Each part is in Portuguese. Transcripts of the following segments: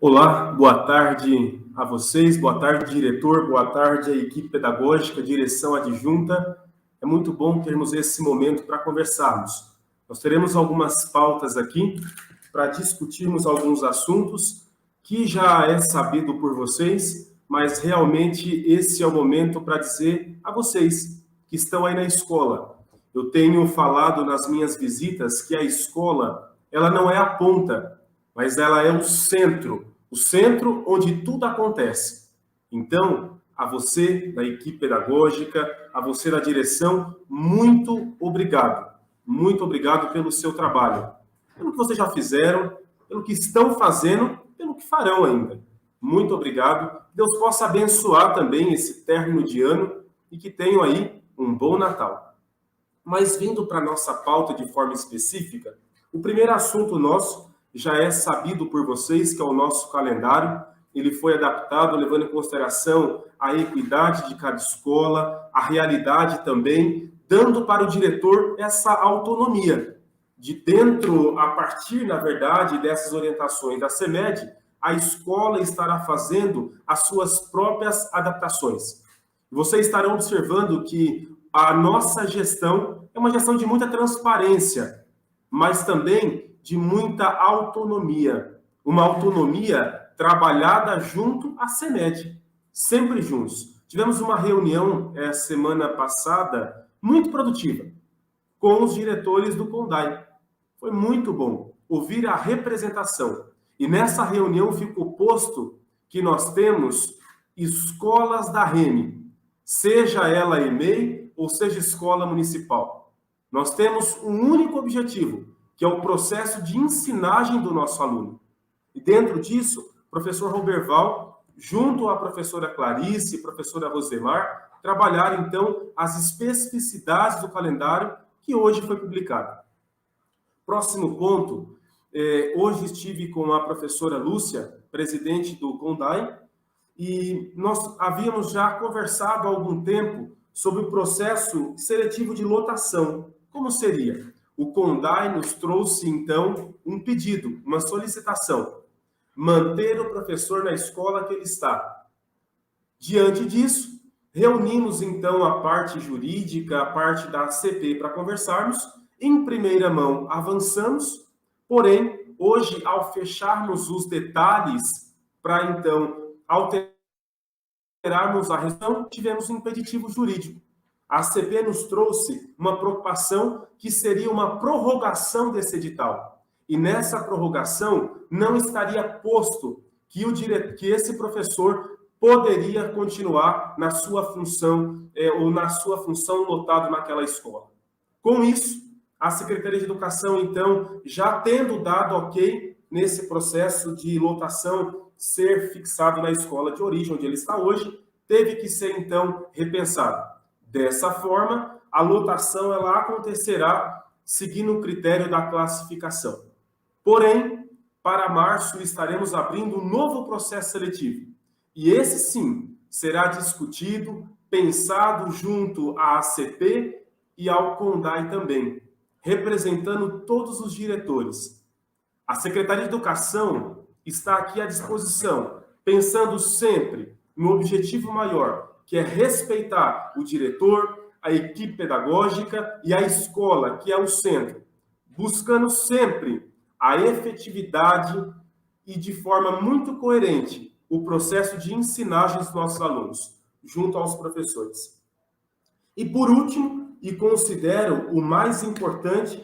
Olá, boa tarde a vocês, boa tarde, diretor, boa tarde à equipe pedagógica, direção adjunta. É muito bom termos esse momento para conversarmos. Nós teremos algumas pautas aqui para discutirmos alguns assuntos que já é sabido por vocês, mas realmente esse é o momento para dizer a vocês que estão aí na escola. Eu tenho falado nas minhas visitas que a escola, ela não é a ponta, mas ela é o centro onde tudo acontece. Então, a você da equipe pedagógica, a você da direção, muito obrigado. Muito obrigado pelo seu trabalho, pelo que vocês já fizeram, pelo que estão fazendo, pelo que farão ainda. Muito obrigado. Deus possa abençoar também esse término de ano e que tenham aí um bom Natal. Mas vindo para a nossa pauta de forma específica, o primeiro assunto nosso já é sabido por vocês, que é o nosso calendário. Ele foi adaptado levando em consideração a equidade de cada escola, a realidade também, dando para o diretor essa autonomia. De dentro, a partir, na verdade, dessas orientações da CEMED, a escola estará fazendo as suas próprias adaptações. Vocês estarão observando que a nossa gestão é uma gestão de muita transparência, mas também de muita autonomia. Uma autonomia trabalhada junto à CEMED, sempre juntos. Tivemos uma reunião semana passada, muito produtiva, com os diretores do CONDAI. Foi muito bom ouvir a representação. E nessa reunião ficou posto que nós temos escolas da REME, seja ela EMEI ou seja escola municipal. Nós temos um único objetivo, que é o processo de ensinagem do nosso aluno. E dentro disso, o professor Roberval, junto à professora Clarice e professora Rosemar, trabalharam, então, as especificidades do calendário que hoje foi publicado. Próximo ponto, hoje estive com a professora Lúcia, presidente do CONDAI, e nós havíamos já conversado há algum tempo sobre o processo seletivo de lotação. Como seria? O CONDAI nos trouxe, então, um pedido, uma solicitação. Manter o professor na escola que ele está. Diante disso, reunimos, então, a parte jurídica, a parte da ACP para conversarmos. Em primeira mão, avançamos, porém, hoje, ao fecharmos os detalhes para, então, alterarmos a resolução, tivemos um impeditivo jurídico. A ACP nos trouxe uma preocupação que seria uma prorrogação desse edital. E nessa prorrogação não estaria posto que esse professor poderia continuar na sua função ou na sua função lotado naquela escola. Com isso, a Secretaria de Educação, então, já tendo dado ok nesse processo de lotação ser fixado na escola de origem, onde ele está hoje, teve que ser, então, repensado. Dessa forma, a lotação ela acontecerá seguindo o critério da classificação. Porém, para março estaremos abrindo um novo processo seletivo. E esse sim será discutido, pensado junto à ACP e ao CONDAI também, representando todos os diretores. A Secretaria de Educação está aqui à disposição, pensando sempre no objetivo maior, que é respeitar o diretor, a equipe pedagógica e a escola, que é o centro, buscando sempre a efetividade e de forma muito coerente o processo de ensinagem dos nossos alunos, junto aos professores. E por último, e considero o mais importante,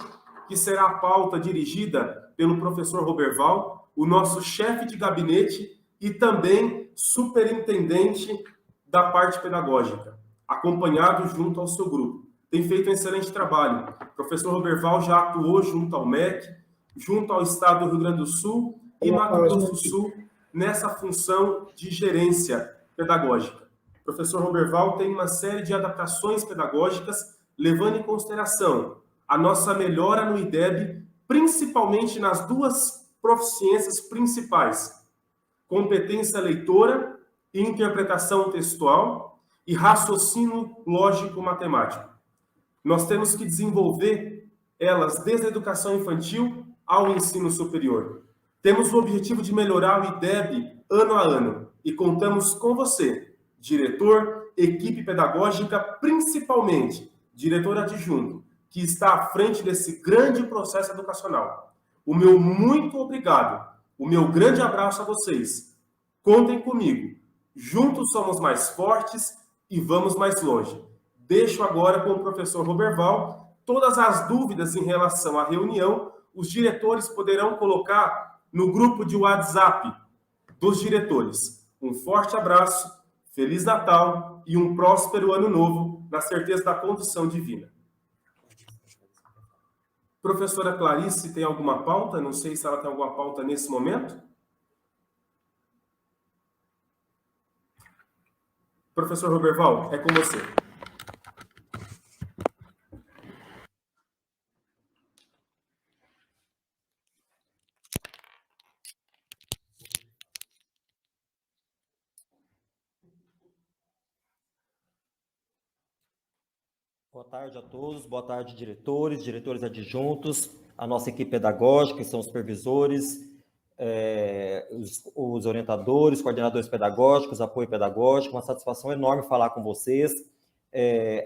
que será a pauta dirigida pelo professor Roberval, o nosso chefe de gabinete e também superintendente da parte pedagógica, acompanhado junto ao seu grupo. Tem feito um excelente trabalho. O professor Roberval já atuou junto ao MEC, junto ao Estado do Rio Grande do Sul e Mato Grosso do Sul, nessa função de gerência pedagógica. O professor Roberval tem uma série de adaptações pedagógicas, levando em consideração a nossa melhora no IDEB, principalmente nas duas proficiências principais, competência leitora e interpretação textual e raciocínio lógico-matemático. Nós temos que desenvolver elas desde a educação infantil ao ensino superior. Temos o objetivo de melhorar o IDEB ano a ano e contamos com você, diretor, equipe pedagógica, principalmente diretor adjunto, que está à frente desse grande processo educacional. O meu muito obrigado, o meu grande abraço a vocês. Contem comigo. Juntos somos mais fortes e vamos mais longe. Deixo agora com o professor Roberval todas as dúvidas em relação à reunião. Os diretores poderão colocar no grupo de WhatsApp dos diretores. Um forte abraço, Feliz Natal e um próspero Ano Novo, na certeza da condução divina. Professora Clarice, tem alguma pauta? Não sei se ela tem alguma pauta nesse momento. Professor Roberval, é com você. Boa tarde a todos, boa tarde, diretores, diretores adjuntos, a nossa equipe pedagógica, que são os supervisores, os orientadores, coordenadores pedagógicos, apoio pedagógico. Uma satisfação enorme falar com vocês.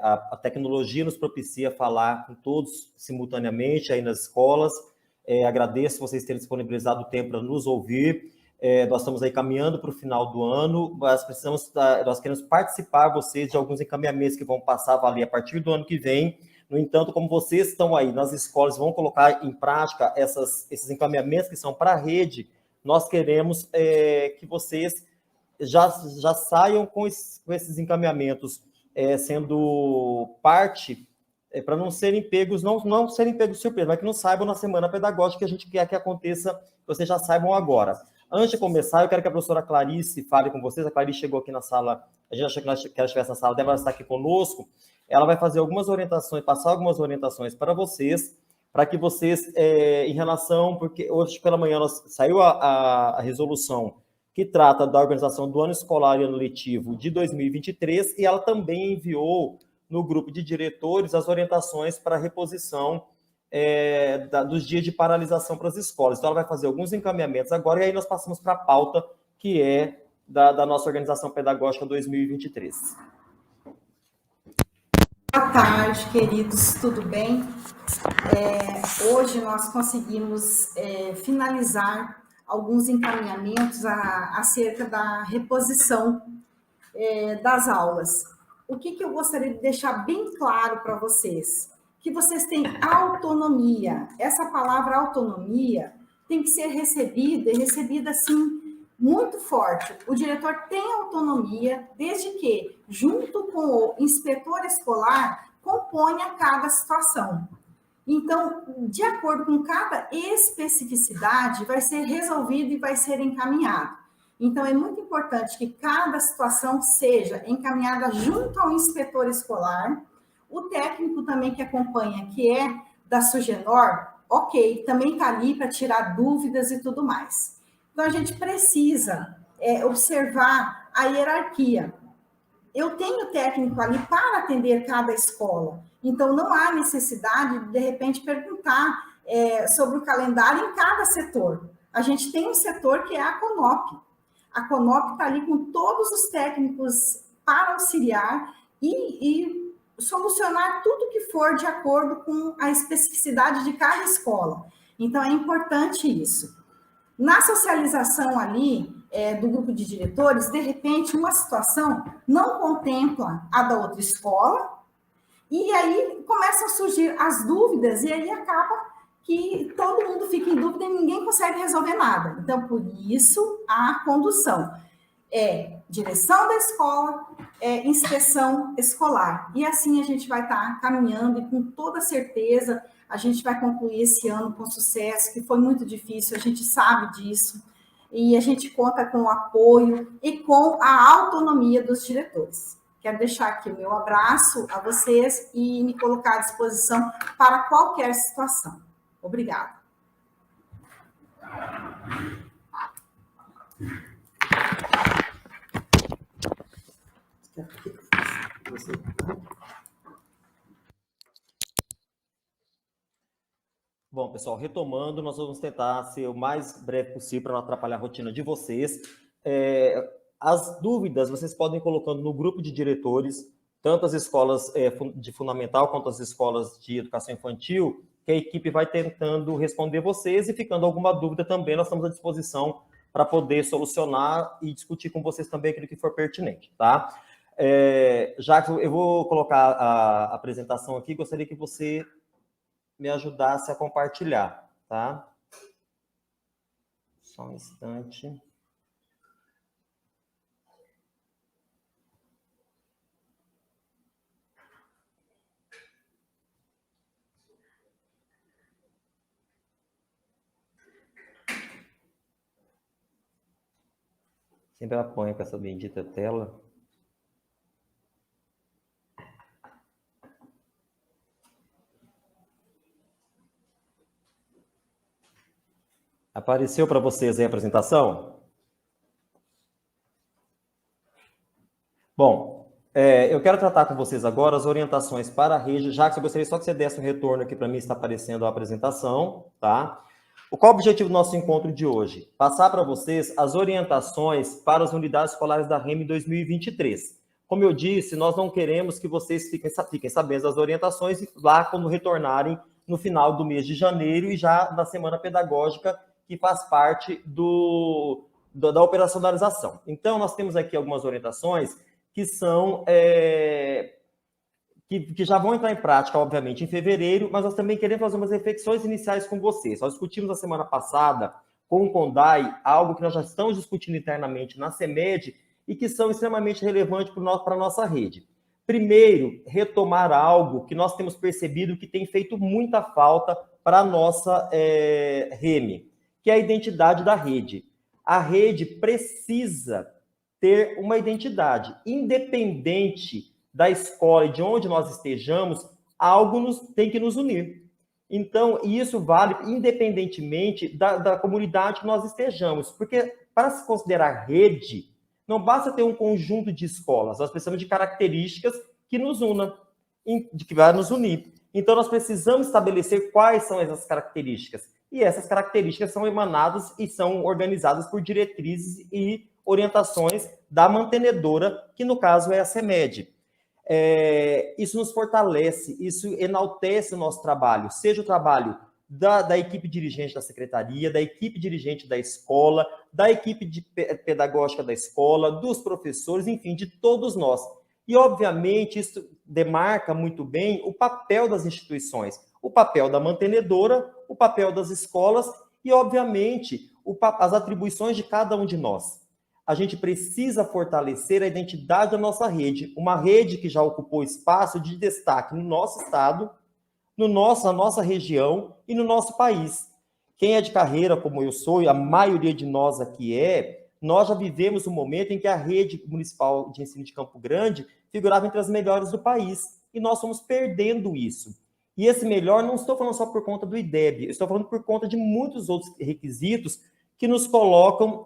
A tecnologia nos propicia falar com todos simultaneamente aí nas escolas. Agradeço vocês terem disponibilizado o tempo para nos ouvir. Nós estamos aí caminhando para o final do ano, mas nós queremos participar vocês de alguns encaminhamentos que vão passar a valer a partir do ano que vem. No entanto, como vocês estão aí nas escolas, vão colocar em prática esses encaminhamentos que são para a rede, nós queremos que vocês já saiam com esses encaminhamentos sendo parte, para não serem pegos, não serem pegos de surpresa, mas que não saibam na semana pedagógica, que a gente quer que aconteça, que vocês já saibam agora. Antes de começar, eu quero que a professora Clarice fale com vocês. A Clarice chegou aqui na sala, a gente achou que ela estivesse na sala, deve estar aqui conosco. Ela vai fazer algumas orientações, passar algumas orientações para vocês, para que vocês, em relação, porque hoje pela manhã saiu a resolução que trata da organização do ano escolar e ano letivo de 2023, e ela também enviou no grupo de diretores as orientações para a reposição dos dias de paralisação para as escolas. Então, ela vai fazer alguns encaminhamentos agora, e aí nós passamos para a pauta, que é da nossa organização pedagógica 2023. Boa tarde, queridos, tudo bem? Hoje nós conseguimos finalizar alguns encaminhamentos acerca da reposição das aulas. O que eu gostaria de deixar bem claro para vocês? Que vocês têm autonomia. Essa palavra autonomia tem que ser recebida, e recebida assim, muito forte. O diretor tem autonomia, desde que, junto com o inspetor escolar, componha cada situação. Então, de acordo com cada especificidade, vai ser resolvido e vai ser encaminhado. Então, é muito importante que cada situação seja encaminhada junto ao inspetor escolar. O técnico também que acompanha, que é da Sugenor, ok, também está ali para tirar dúvidas e tudo mais. Então, a gente precisa observar a hierarquia. Eu tenho técnico ali para atender cada escola. Então, não há necessidade de repente, perguntar sobre o calendário em cada setor. A gente tem um setor que é a CONOP. A CONOP está ali com todos os técnicos para auxiliar e solucionar tudo que for de acordo com a especificidade de cada escola. Então, é importante isso. Na socialização ali, do grupo de diretores, de repente, uma situação não contempla a da outra escola, e aí começam a surgir as dúvidas, e aí acaba que todo mundo fica em dúvida e ninguém consegue resolver nada. Então, por isso, a condução direção da escola, inspeção escolar. E assim a gente vai estar caminhando e com toda certeza a gente vai concluir esse ano com sucesso, que foi muito difícil, a gente sabe disso. E a gente conta com o apoio e com a autonomia dos diretores. Quero deixar aqui o meu abraço a vocês e me colocar à disposição para qualquer situação. Obrigada. Bom, Bom, pessoal, retomando, nós vamos tentar ser o mais breve possível para não atrapalhar a rotina de vocês. As dúvidas vocês podem ir colocando no grupo de diretores, tanto as escolas de fundamental quanto as escolas de educação infantil, que a equipe vai tentando responder vocês, e ficando alguma dúvida também, nós estamos à disposição para poder solucionar e discutir com vocês também aquilo que for pertinente, tá? Já que eu vou colocar a apresentação aqui, gostaria que você me ajudasse a compartilhar, tá? Só um instante. Sempre apanho com essa bendita tela. Apareceu para vocês aí a apresentação? Bom, eu quero tratar com vocês agora as orientações para a rede. Já que eu gostaria só que você desse um retorno aqui para mim, está aparecendo a apresentação, tá? Qual é o objetivo do nosso encontro de hoje? Passar para vocês as orientações para as unidades escolares da REME 2023. Como eu disse, nós não queremos que vocês fiquem sabendo das orientações lá quando retornarem no final do mês de janeiro e já da semana pedagógica, que faz parte da operacionalização. Então, nós temos aqui algumas orientações que são... que já vão entrar em prática, obviamente, em fevereiro, mas nós também queremos fazer umas reflexões iniciais com vocês. Nós discutimos na semana passada com o CONDAI algo que nós já estamos discutindo internamente na CEMED e que são extremamente relevantes para a nossa rede. Primeiro, retomar algo que nós temos percebido que tem feito muita falta para a nossa REME, que é a identidade da rede. A rede precisa ter uma identidade, independente da escola e de onde nós estejamos, algo tem que nos unir. Então, isso vale independentemente da comunidade que nós estejamos, porque para se considerar rede, não basta ter um conjunto de escolas, nós precisamos de características que nos unam, que vai nos unir. Então, nós precisamos estabelecer quais são essas características. E essas características são emanadas e são organizadas por diretrizes e orientações da mantenedora, que no caso é a CEMED. Isso nos fortalece, isso enaltece o nosso trabalho, seja o trabalho da equipe dirigente da secretaria, da equipe dirigente da escola, da equipe pedagógica da escola, dos professores, enfim, de todos nós. E, obviamente, isso demarca muito bem o papel das instituições, o papel da mantenedora, o papel das escolas e, obviamente, as atribuições de cada um de nós. A gente precisa fortalecer a identidade da nossa rede, uma rede que já ocupou espaço de destaque no nosso estado, na nossa região e no nosso país. Quem é de carreira, como eu sou, e a maioria de nós aqui nós já vivemos um momento em que a rede municipal de ensino de Campo Grande figurava entre as melhores do país, e nós estamos perdendo isso. E esse melhor, não estou falando só por conta do IDEB, eu estou falando por conta de muitos outros requisitos que nos colocava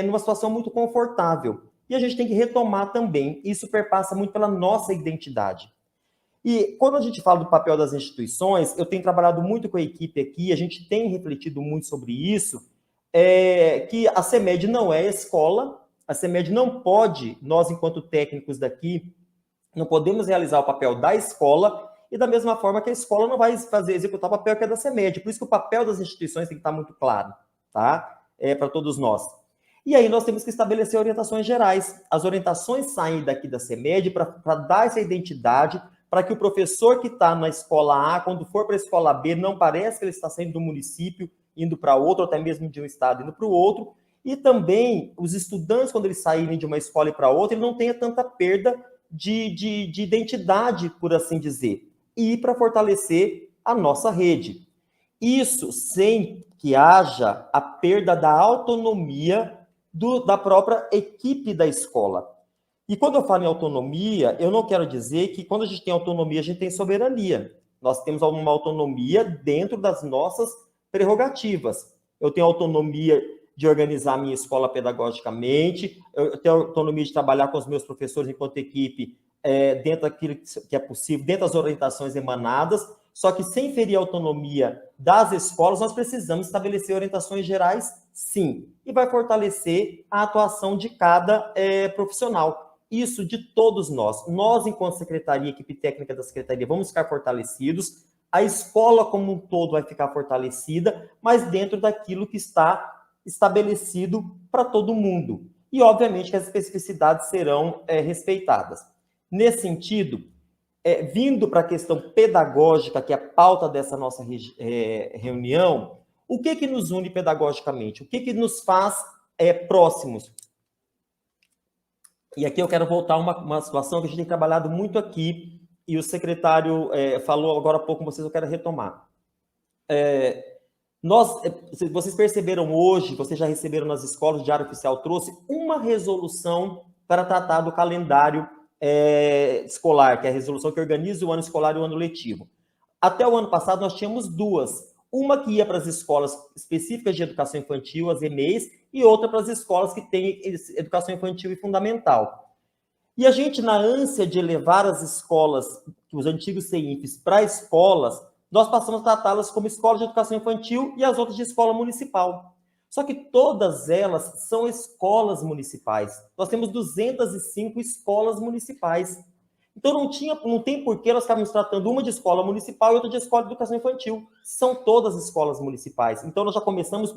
numa situação muito confortável. E a gente tem que retomar também. Isso perpassa muito pela nossa identidade. E quando a gente fala do papel das instituições, eu tenho trabalhado muito com a equipe aqui, a gente tem refletido muito sobre isso, que a CEMED não é escola, a CEMED não pode, nós enquanto técnicos daqui, não podemos realizar o papel da escola, e da mesma forma que a escola não vai executar o papel que é da CEMED. Por isso que o papel das instituições tem que estar muito claro, tá? Para todos nós. E aí nós temos que estabelecer orientações gerais. As orientações saem daqui da CEMED para dar essa identidade, para que o professor que está na escola A, quando for para a escola B, não pareça que ele está saindo do município, indo para outro, ou até mesmo de um estado, indo para o outro. E também os estudantes, quando eles saírem de uma escola e para outra, ele não tenha tanta perda de identidade, por assim dizer. E para fortalecer a nossa rede. Isso sem que haja a perda da autonomia da própria equipe da escola. E quando eu falo em autonomia, eu não quero dizer que quando a gente tem autonomia, a gente tem soberania. Nós temos uma autonomia dentro das nossas prerrogativas. Eu tenho autonomia de organizar a minha escola pedagogicamente, eu tenho autonomia de trabalhar com os meus professores enquanto equipe, dentro daquilo que é possível, dentro das orientações emanadas, Só que sem ferir a autonomia das escolas, nós precisamos estabelecer orientações gerais, sim, e vai fortalecer a atuação de cada profissional. Isso de todos nós. Nós, enquanto secretaria, equipe técnica da secretaria, vamos ficar fortalecidos, a escola como um todo vai ficar fortalecida, mas dentro daquilo que está estabelecido para todo mundo. E, obviamente, que as especificidades serão respeitadas. Nesse sentido, vindo para a questão pedagógica, que é a pauta dessa nossa reunião, o que nos une pedagogicamente? O que nos faz próximos? E aqui eu quero voltar a uma situação que a gente tem trabalhado muito aqui, e o secretário falou agora há pouco com vocês, eu quero retomar. Vocês perceberam hoje, vocês já receberam nas escolas, o Diário Oficial trouxe uma resolução para tratar do calendário escolar, que é a resolução que organiza o ano escolar e o ano letivo. Até o ano passado, nós tínhamos duas. Uma que ia para as escolas específicas de educação infantil, as EMEIs, e outra para as escolas que têm educação infantil e fundamental. E a gente, na ânsia de elevar as escolas, os antigos CEINFs, para escolas, nós passamos a tratá-las como escolas de educação infantil e as outras de escola municipal. Só que todas elas são escolas municipais. Nós temos 205 escolas municipais. Então, não tem por que nós estarmos tratando uma de escola municipal e outra de escola de educação infantil. São todas escolas municipais. Então, nós já começamos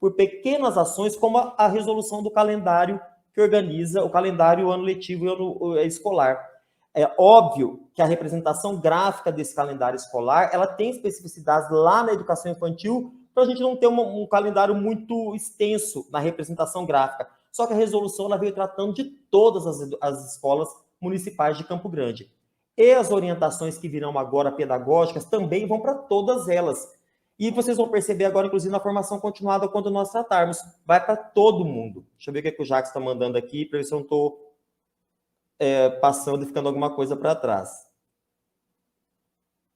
por pequenas ações, como a resolução do calendário que organiza o calendário, o ano letivo e o ano escolar. É óbvio que a representação gráfica desse calendário escolar, ela tem especificidades lá na educação infantil, para a gente não ter um calendário muito extenso na representação gráfica. Só que a resolução ela veio tratando de todas as escolas municipais de Campo Grande. E as orientações que virão agora pedagógicas também vão para todas elas. E vocês vão perceber agora, inclusive, na formação continuada, quando nós tratarmos. Vai para todo mundo. Deixa eu ver o que o Jacques está mandando aqui, para ver se eu não estou passando e ficando alguma coisa para trás.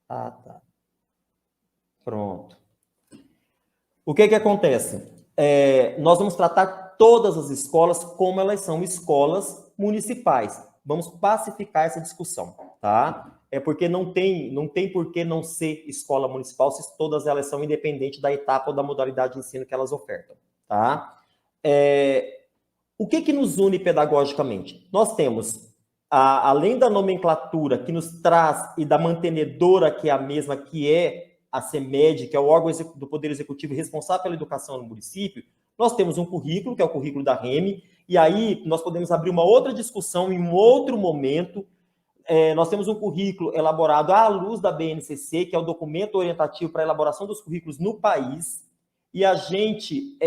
Ah, tá. Pronto. O que acontece? Nós vamos tratar todas as escolas como elas são escolas municipais. Vamos pacificar essa discussão, tá? Porque não tem por que não ser escola municipal se todas elas são independentes da etapa ou da modalidade de ensino que elas ofertam, tá? O que nos une pedagogicamente? Nós temos, além da nomenclatura que nos traz e da mantenedora, que é a mesma, que é a CEMED, que é o órgão do Poder Executivo responsável pela educação no município, nós temos um currículo, que é o currículo da REME, e aí nós podemos abrir uma outra discussão em um outro momento. Nós temos um currículo elaborado à luz da BNCC, que é o documento orientativo para a elaboração dos currículos no país, e a gente,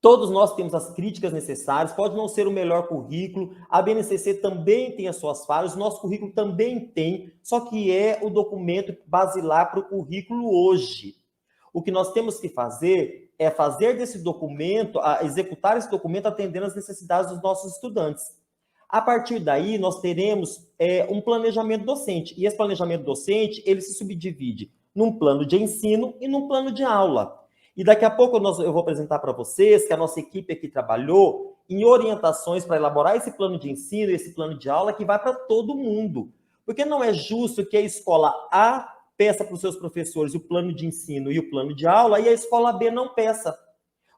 todos nós temos as críticas necessárias, pode não ser o melhor currículo, a BNCC também tem as suas falhas, o nosso currículo também tem, só que é o documento basilar para o currículo hoje. O que nós temos que fazer é fazer desse documento, executar esse documento atendendo às necessidades dos nossos estudantes. A partir daí, nós teremos um planejamento docente, e esse planejamento docente, ele se subdivide num plano de ensino e num plano de aula. E daqui a pouco eu vou apresentar para vocês que a nossa equipe aqui trabalhou em orientações para elaborar esse plano de ensino e esse plano de aula que vai para todo mundo. Porque não é justo que a escola A peça para os seus professores o plano de ensino e o plano de aula e a escola B não peça.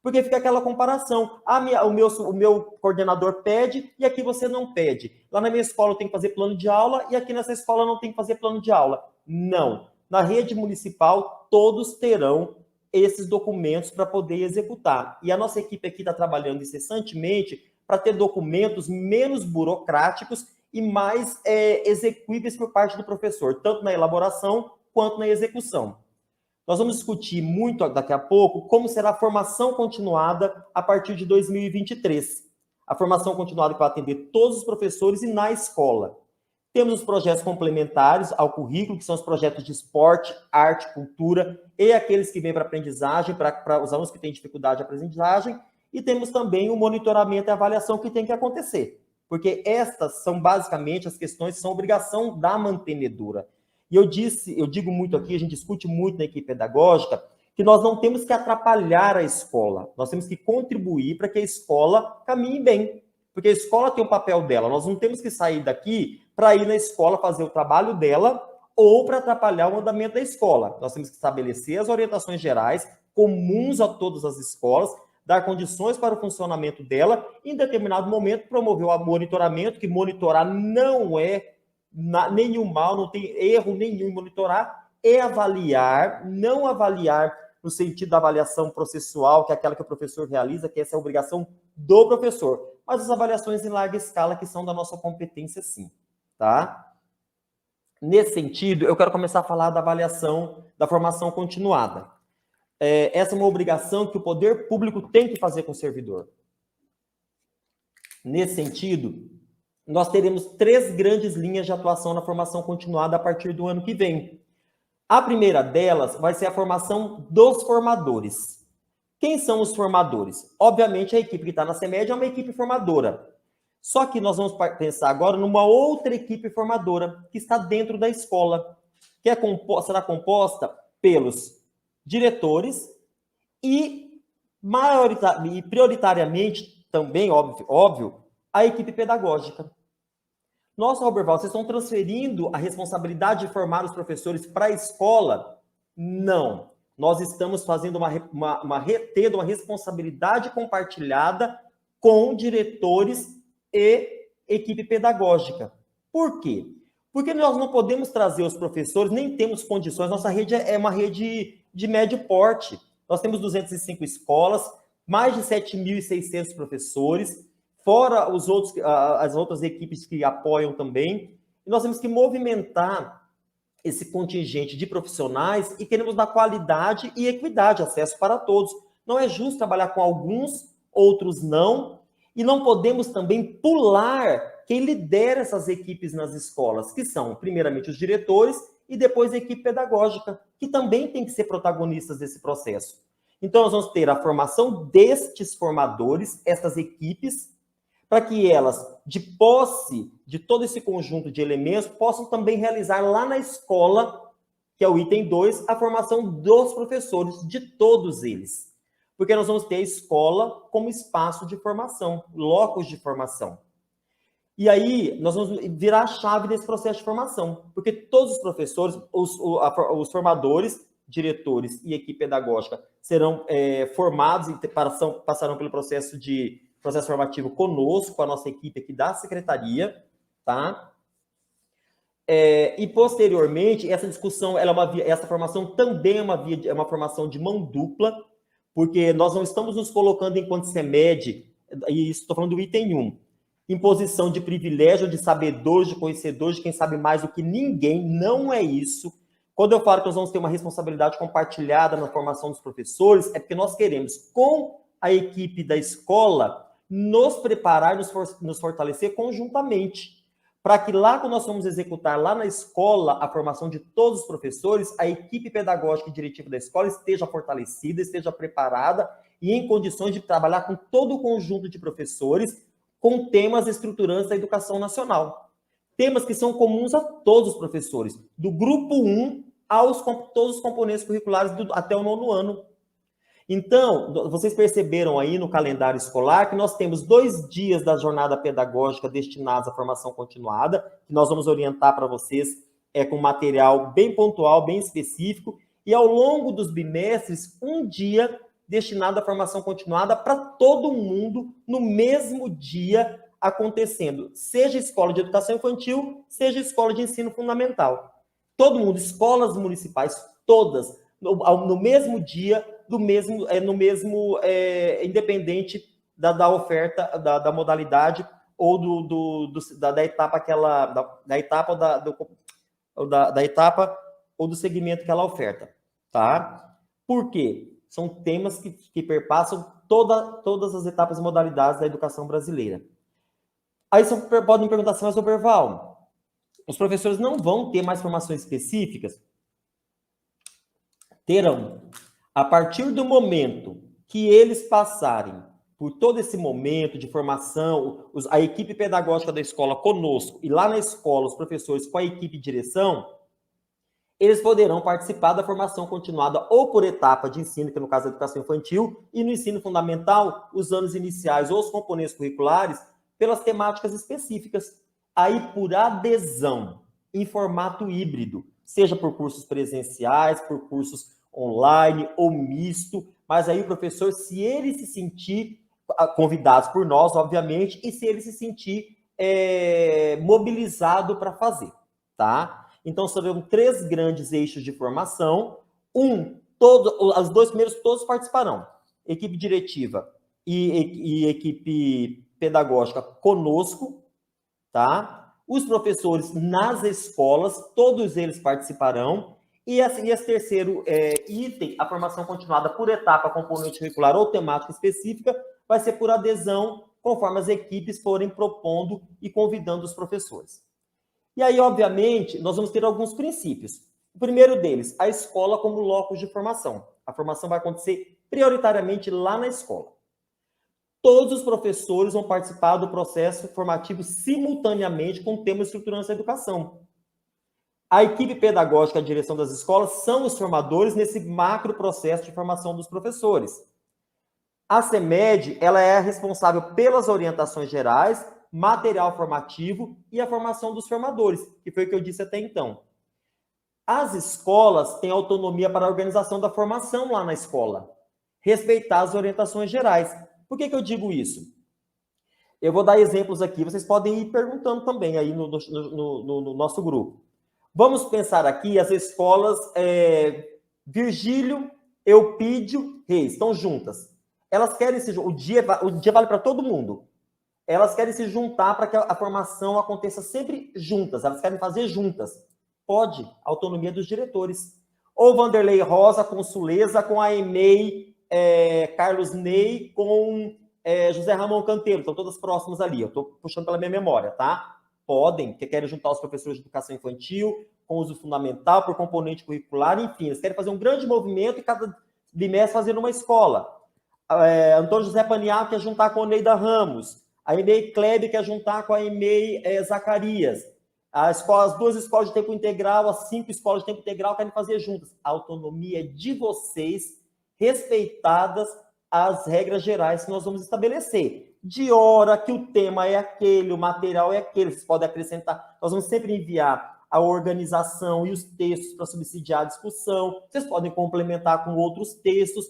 Porque fica aquela comparação. O meu coordenador pede e aqui você não pede. Lá na minha escola eu tenho que fazer plano de aula e aqui nessa escola eu não tenho que fazer plano de aula. Não. Na rede municipal, todos terão esses documentos para poder executar. E a nossa equipe aqui está trabalhando incessantemente para ter documentos menos burocráticos e mais execuíveis por parte do professor, tanto na elaboração quanto na execução. Nós vamos discutir muito daqui a pouco como será a formação continuada a partir de 2023. A formação continuada que vai atender todos os professores e na escola. Temos os projetos complementares ao currículo, que são os projetos de esporte, arte, cultura, e aqueles que vêm para aprendizagem, para os alunos que têm dificuldade de aprendizagem, e temos também o monitoramento e avaliação que tem que acontecer, porque estas são basicamente as questões que são obrigação da mantenedora. E eu digo muito aqui, a gente discute muito na equipe pedagógica, que nós não temos que atrapalhar a escola, nós temos que contribuir para que a escola caminhe bem, porque a escola tem o papel dela, nós não temos que sair daqui para ir na escola fazer o trabalho dela ou para atrapalhar o andamento da escola. Nós temos que estabelecer as orientações gerais comuns a todas as escolas, dar condições para o funcionamento dela, e em determinado momento promover o monitoramento, que monitorar não é nenhum mal, não tem erro nenhum em monitorar, é avaliar, não avaliar no sentido da avaliação processual, que é aquela que o professor realiza, que essa é a obrigação do professor, mas as avaliações em larga escala, que são da nossa competência, sim, tá? Nesse sentido, eu quero começar a falar da avaliação da formação continuada. Essa é uma obrigação que o poder público tem que fazer com o servidor. Nesse sentido, nós teremos 3 grandes linhas de atuação na formação continuada a partir do ano que vem. A primeira delas vai ser a formação dos formadores. Quem são os formadores? Obviamente, a equipe que está na CEMED é uma equipe formadora. Só que nós vamos pensar agora numa outra equipe formadora que está dentro da escola, que será composta pelos diretores e prioritariamente, também, óbvio, a equipe pedagógica. Nossa, Roberval, vocês estão transferindo a responsabilidade de formar os professores para a escola? Não. Nós estamos fazendo tendo uma responsabilidade compartilhada com diretores e equipe pedagógica. Por quê? Porque nós não podemos trazer os professores, nem temos condições. Nossa rede é uma rede de médio porte. Nós temos 205 escolas, mais de 7.600 professores, fora as outras equipes que apoiam também. E nós temos que movimentar esse contingente de profissionais e queremos dar qualidade e equidade, acesso para todos. Não é justo trabalhar com alguns, outros não, e não podemos também pular quem lidera essas equipes nas escolas, que são, primeiramente, os diretores e depois a equipe pedagógica, que também tem que ser protagonistas desse processo. Então, nós vamos ter a formação destes formadores, essas equipes, para que elas, de posse de todo esse conjunto de elementos, possam também realizar lá na escola, que é o item 2, a formação dos professores, de todos eles. Porque nós vamos ter a escola como espaço de formação, locus de formação. E aí, nós vamos virar a chave desse processo de formação, porque todos os professores, os formadores, diretores e equipe pedagógica serão formados e passarão pelo processo formativo conosco, com a nossa equipe aqui da secretaria, tá? E, posteriormente, essa discussão, essa formação também é uma formação de mão dupla, porque nós não estamos nos colocando enquanto CEMED, e isso estou falando do item 1, em posição de privilégio, de sabedores, de conhecedores, de quem sabe mais do que ninguém, não é isso. Quando eu falo que nós vamos ter uma responsabilidade compartilhada na formação dos professores, é porque nós queremos, com a equipe da escola, nos preparar, nos fortalecer conjuntamente, para que lá, quando nós vamos executar lá na escola a formação de todos os professores, a equipe pedagógica e diretiva da escola esteja fortalecida, esteja preparada e em condições de trabalhar com todo o conjunto de professores com temas estruturantes da educação nacional. Temas que são comuns a todos os professores, do grupo 1 todos os componentes curriculares até o 9º ano. Então, vocês perceberam aí no calendário escolar que nós temos 2 dias da jornada pedagógica destinados à formação continuada, que nós vamos orientar para vocês com material bem pontual, bem específico, e ao longo dos bimestres, 1 dia destinado à formação continuada para todo mundo, no mesmo dia acontecendo, seja escola de educação infantil, seja escola de ensino fundamental. Todo mundo, escolas municipais, todas, no mesmo dia, independente da oferta, da modalidade ou da etapa da etapa ou do segmento que ela oferta, tá? Por quê? São temas que perpassam todas as etapas e modalidades da educação brasileira. Aí vocês podem perguntar assim, mas, Roberval, os professores não vão ter mais formações específicas? Terão. A partir do momento que eles passarem por todo esse momento de formação, a equipe pedagógica da escola conosco, e lá na escola os professores com a equipe de direção, eles poderão participar da formação continuada ou por etapa de ensino, que no caso é a educação infantil, e no ensino fundamental, os anos iniciais ou os componentes curriculares, pelas temáticas específicas. Aí, por adesão, em formato híbrido, seja por cursos presenciais, por cursos online ou misto, mas aí o professor, se ele se sentir, convidados por nós, obviamente, e se ele se sentir mobilizado para fazer, tá? Então, serão 3 grandes eixos de formação. Os 2 primeiros todos participarão. Equipe diretiva e equipe pedagógica conosco, tá? Os professores nas escolas, todos eles participarão. E esse terceiro item, a formação continuada por etapa, componente curricular ou temática específica, vai ser por adesão, conforme as equipes forem propondo e convidando os professores. E aí, obviamente, nós vamos ter alguns princípios. O primeiro deles, a escola como locus de formação. A formação vai acontecer prioritariamente lá na escola. Todos os professores vão participar do processo formativo simultaneamente com o tema estruturando a educação. A equipe pedagógica, a direção das escolas, são os formadores nesse macro processo de formação dos professores. A CEMED, ela é responsável pelas orientações gerais, material formativo e a formação dos formadores, que foi o que eu disse até então. As escolas têm autonomia para a organização da formação lá na escola, respeitar as orientações gerais. Por que eu digo isso? Eu vou dar exemplos aqui, vocês podem ir perguntando também aí no nosso grupo. Vamos pensar aqui as escolas Virgílio, Eupídio, Reis, estão juntas. Elas querem o dia vale para todo mundo. Elas querem se juntar para que a formação aconteça sempre juntas, elas querem fazer juntas. Pode, autonomia dos diretores. Ou Vanderlei Rosa com Suleza, com a EMEI, Carlos Ney, com José Ramon Canteiro, estão todas próximas ali, eu estou puxando pela minha memória, tá? Podem, que querem juntar os professores de educação infantil com uso fundamental, por componente curricular, enfim, eles querem fazer um grande movimento e cada bimestre fazer uma escola. Antônio José Paniago quer juntar com a Neida Ramos, a EMEI Klebe quer juntar com a EMEI Zacarias, as 2 escolas de tempo integral, as 5 escolas de tempo integral querem fazer juntas. A autonomia é de vocês, respeitadas as regras gerais que nós vamos estabelecer. De hora que o tema é aquele, o material é aquele, vocês podem acrescentar. Nós vamos sempre enviar a organização e os textos para subsidiar a discussão. Vocês podem complementar com outros textos.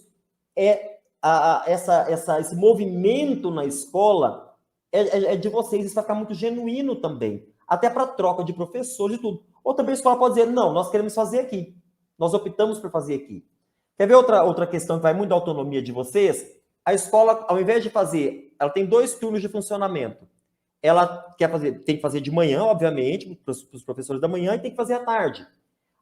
Esse movimento na escola é de vocês, isso vai ficar muito genuíno também. Até para troca de professores e tudo. Ou também a escola pode dizer, não, nós queremos fazer aqui. Nós optamos por fazer aqui. Quer ver outra questão que vai muito da autonomia de vocês? A escola, ao invés de fazer, ela tem 2 turnos de funcionamento. Ela tem que fazer de manhã, obviamente, para os professores da manhã, e tem que fazer à tarde.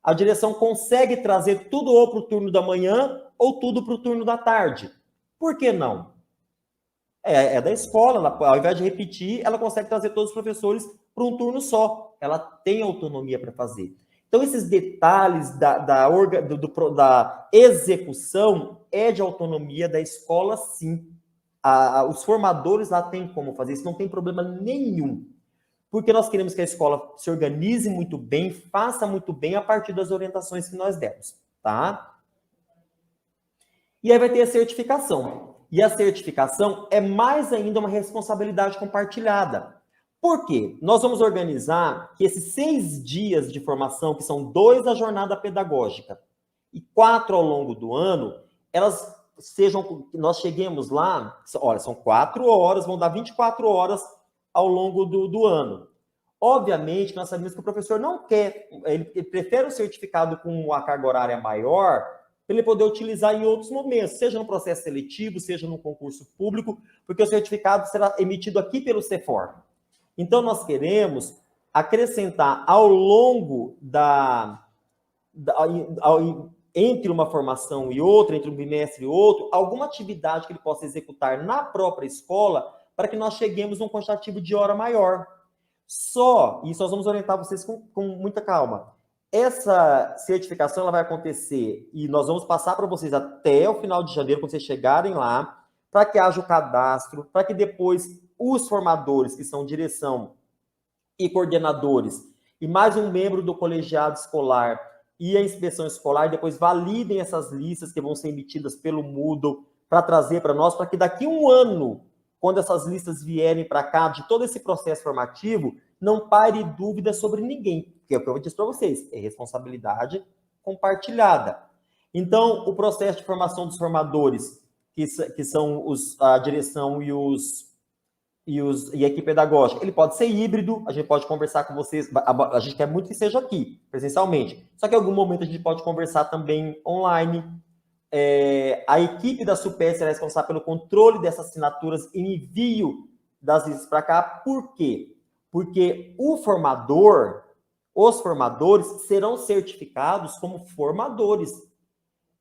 A direção consegue trazer tudo ou para o turno da manhã ou tudo para o turno da tarde. Por que não? É da escola, ao invés de repetir, ela consegue trazer todos os professores para um turno só. Ela tem autonomia para fazer. Então, esses detalhes da execução é de autonomia da escola, sim. Os formadores lá têm como fazer isso, não tem problema nenhum. Porque nós queremos que a escola se organize muito bem, faça muito bem a partir das orientações que nós demos, tá? E aí vai ter a certificação. E a certificação é mais ainda uma responsabilidade compartilhada. Por quê? Nós vamos organizar que esses 6 dias de formação, que são 2 da jornada pedagógica e 4 ao longo do ano, nós cheguemos lá, olha, são 4 horas, vão dar 24 horas ao longo do ano. Obviamente, nós sabemos que o professor não quer, ele prefere o certificado com a carga horária maior, para ele poder utilizar em outros momentos, seja no processo seletivo, seja no concurso público, porque o certificado será emitido aqui pelo CEFOR. Então, nós queremos acrescentar ao longo entre uma formação e outra, entre um bimestre e outro, alguma atividade que ele possa executar na própria escola para que nós cheguemos a um quantitativo de hora maior. Isso nós vamos orientar vocês com muita calma. Essa certificação ela vai acontecer e nós vamos passar para vocês até o final de janeiro, quando vocês chegarem lá, para que haja o cadastro, para que depois os formadores, que são direção e coordenadores, e mais um membro do colegiado escolar e a inspeção escolar, depois validem essas listas que vão ser emitidas pelo Moodle para trazer para nós, para que daqui a um ano, quando essas listas vierem para cá, de todo esse processo formativo, não pare dúvida sobre ninguém, que é o que eu disse para vocês, é responsabilidade compartilhada. Então, o processo de formação dos formadores, que são a direção e a equipe pedagógica, ele pode ser híbrido, a gente pode conversar com vocês, a gente quer muito que seja aqui, presencialmente, só que em algum momento a gente pode conversar também online. A equipe da SUPES será responsável pelo controle dessas assinaturas e envio das listas para cá. Por quê? Porque os formadores serão certificados como formadores.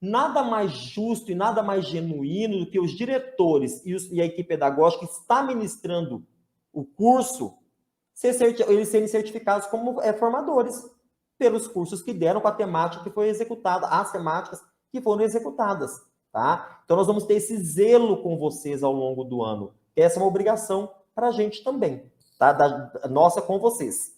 Nada mais justo e nada mais genuíno do que os diretores e a equipe pedagógica que está ministrando o curso, eles serem certificados como formadores pelos cursos que deram com a temática que foi executada, as temáticas que foram executadas, tá? Então, nós vamos ter esse zelo com vocês ao longo do ano. Essa é uma obrigação para a gente também, tá? Nossa com vocês.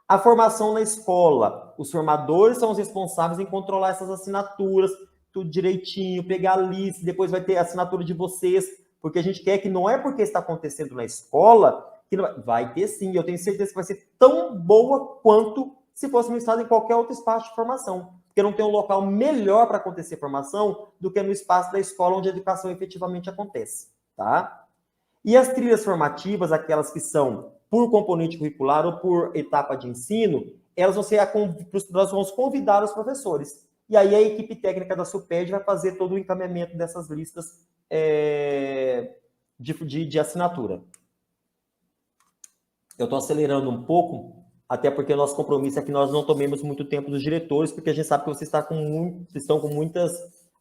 A formação na escola. Os formadores são os responsáveis em controlar essas assinaturas, tudo direitinho, pegar a lista, depois vai ter a assinatura de vocês, porque a gente quer que não é porque está acontecendo na escola, que não vai ter sim, eu tenho certeza que vai ser tão boa quanto se fosse ministrado em qualquer outro espaço de formação, porque não tem um local melhor para acontecer formação do que no espaço da escola onde a educação efetivamente acontece, tá? E as trilhas formativas, aquelas que são por componente curricular ou por etapa de ensino, nós vamos convidar os professores. E aí a equipe técnica da SUPED vai fazer todo o encaminhamento dessas listas de assinatura. Eu estou acelerando um pouco, até porque o nosso compromisso é que nós não tomemos muito tempo dos diretores, porque a gente sabe que vocês estão com muitas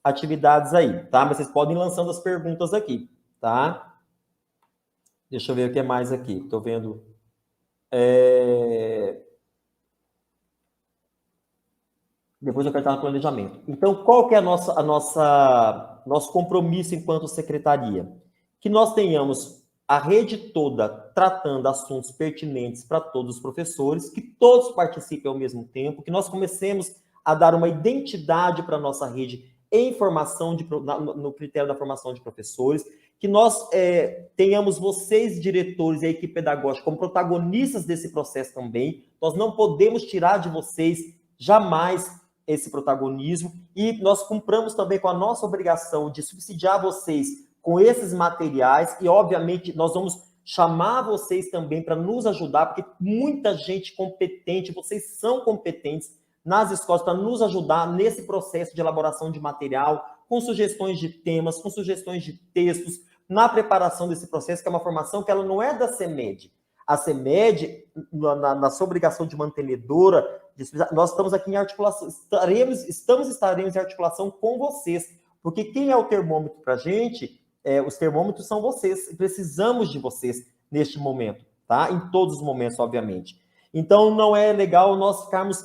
atividades aí, tá? Mas vocês podem ir lançando as perguntas aqui, tá? Deixa eu ver o que é mais aqui. Estou vendo... Depois eu quero estar no planejamento. Então, qual que é nosso compromisso enquanto secretaria? Que nós tenhamos a rede toda tratando assuntos pertinentes para todos os professores, que todos participem ao mesmo tempo, que nós comecemos a dar uma identidade para a nossa rede em formação, no critério da formação de professores, que nós tenhamos vocês, diretores e a equipe pedagógica, como protagonistas desse processo também. Nós não podemos tirar de vocês jamais esse protagonismo, e nós cumpramos também com a nossa obrigação de subsidiar vocês com esses materiais, e obviamente nós vamos chamar vocês também para nos ajudar, porque muita gente competente, vocês são competentes nas escolas para nos ajudar nesse processo de elaboração de material, com sugestões de temas, com sugestões de textos, na preparação desse processo, que é uma formação que ela não é da CEMED. A CEMED, na sua obrigação de mantenedora, nós estamos aqui em articulação, estaremos em articulação com vocês, porque quem é o termômetro para a gente, os termômetros são vocês, precisamos de vocês neste momento, tá? Em todos os momentos, obviamente. Então, não é legal nós ficarmos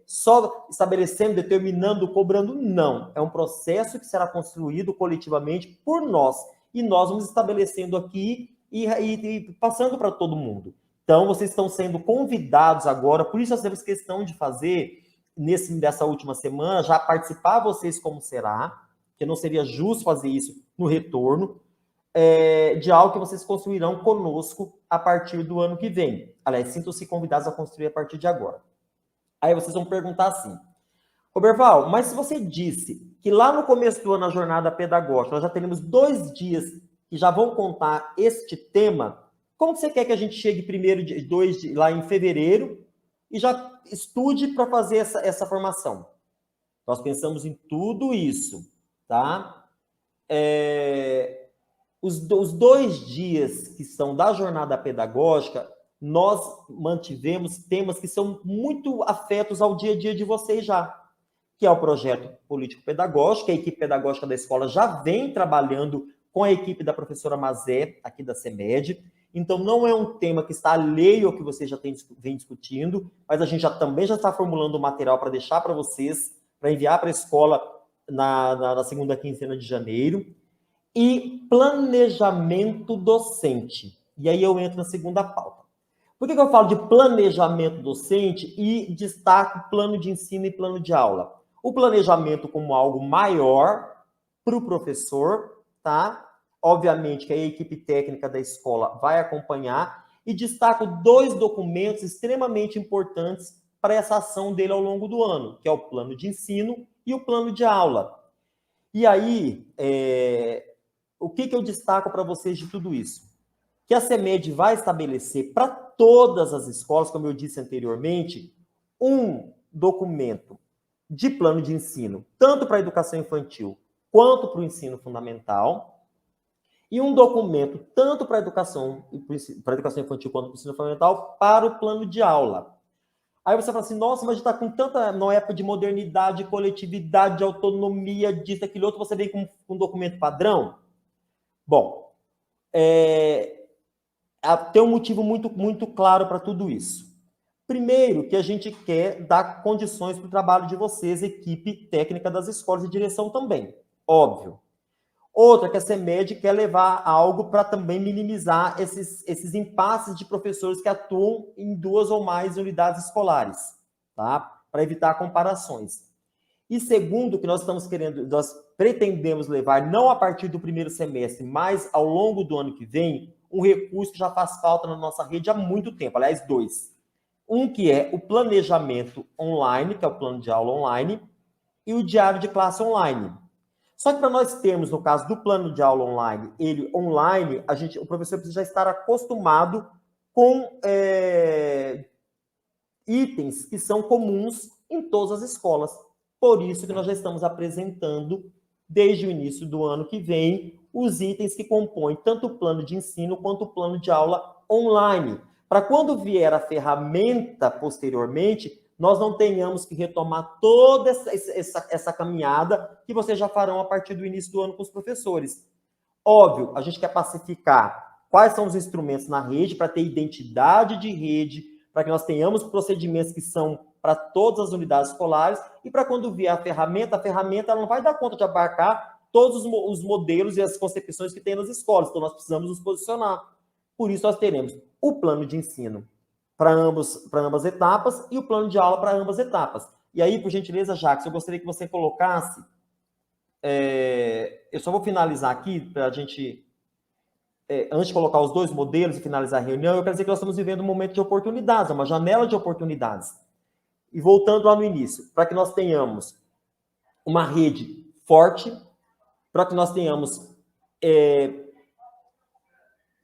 só estabelecendo, determinando, cobrando, não. É um processo que será construído coletivamente por nós, e nós vamos estabelecendo aqui e passando para todo mundo. Então, vocês estão sendo convidados agora, por isso nós temos questão de fazer, nessa última semana, já participar vocês como será, que não seria justo fazer isso no retorno, de algo que vocês construirão conosco a partir do ano que vem. Aliás, sintam-se convidados a construir a partir de agora. Aí vocês vão perguntar assim, Roberval, mas se você disse que lá no começo do ano, na jornada pedagógica, nós já teremos 2 dias que já vão contar este tema, como você quer que a gente chegue lá em fevereiro e já estude para fazer essa formação? Nós pensamos em tudo isso, tá? Os 2 dias que são da jornada pedagógica, nós mantivemos temas que são muito afetos ao dia a dia de vocês já, que é o projeto político-pedagógico, a equipe pedagógica da escola já vem trabalhando com a equipe da professora Mazé, aqui da CEMED. Então, não é um tema que está alheio ao que vocês já vem discutindo, mas a gente também já está formulando o material para deixar para vocês, para enviar para a escola na segunda quinzena de janeiro. E planejamento docente. E aí eu entro na segunda pauta. Por que eu falo de planejamento docente e destaco plano de ensino e plano de aula? O planejamento como algo maior para o professor, tá? Obviamente que a equipe técnica da escola vai acompanhar, e destaco 2 documentos extremamente importantes para essa ação dele ao longo do ano, que é o plano de ensino e o plano de aula. E aí, o que eu destaco para vocês de tudo isso? Que a CEMED vai estabelecer para todas as escolas, como eu disse anteriormente, um documento de plano de ensino, tanto para a educação infantil quanto para o ensino fundamental, e um documento tanto para a educação infantil quanto para o ensino fundamental para o plano de aula. Aí você fala assim, nossa, mas a gente está com tanta, na época de modernidade, coletividade, de autonomia, disso, aquilo outro, você vem com um documento padrão? Bom, tem um motivo muito claro para tudo isso. Primeiro, que a gente quer dar condições para o trabalho de vocês, equipe técnica das escolas e direção também, óbvio. Outra, que a CEMED quer levar algo para também minimizar esses impasses de professores que atuam em 2 ou mais unidades escolares, tá? Para evitar comparações. E segundo, que nós pretendemos levar, não a partir do primeiro semestre, mas ao longo do ano que vem, um recurso que já faz falta na nossa rede há muito tempo, aliás, 2. Um que é o planejamento online, que é o plano de aula online, e o diário de classe online. Só que para nós termos, no caso do plano de aula online, ele online, o professor precisa já estar acostumado com itens que são comuns em todas as escolas. Por isso que nós já estamos apresentando, desde o início do ano que vem, os itens que compõem tanto o plano de ensino quanto o plano de aula online. Para quando vier a ferramenta posteriormente, nós não tenhamos que retomar toda essa caminhada que vocês já farão a partir do início do ano com os professores. Óbvio, a gente quer pacificar quais são os instrumentos na rede para ter identidade de rede, para que nós tenhamos procedimentos que são para todas as unidades escolares e para quando vier a ferramenta ela não vai dar conta de abarcar todos os modelos e as concepções que tem nas escolas. Então, nós precisamos nos posicionar. Por isso, nós teremos o plano de ensino para ambas etapas e o plano de aula para ambas etapas. E aí, por gentileza, Jacques, eu gostaria que você colocasse... eu só vou finalizar aqui para a gente... antes de colocar os 2 modelos e finalizar a reunião, eu quero dizer que nós estamos vivendo um momento de oportunidades, uma janela de oportunidades. E voltando lá no início, para que nós tenhamos uma rede forte, para que nós tenhamos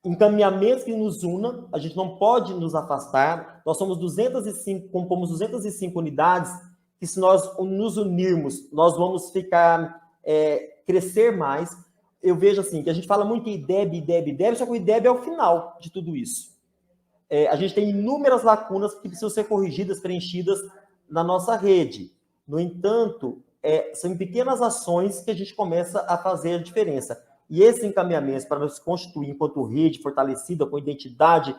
encaminhamentos que nos unam, a gente não pode nos afastar, nós somos 205, compomos 205 unidades, que se nós nos unirmos, nós vamos crescer mais. Eu vejo assim, que a gente fala muito em IDEB, só que o IDEB é o final de tudo isso. A gente tem inúmeras lacunas que precisam ser corrigidas, preenchidas na nossa rede. No entanto, são pequenas ações que a gente começa a fazer a diferença. E esse encaminhamento para nos constituir enquanto rede fortalecida, com identidade,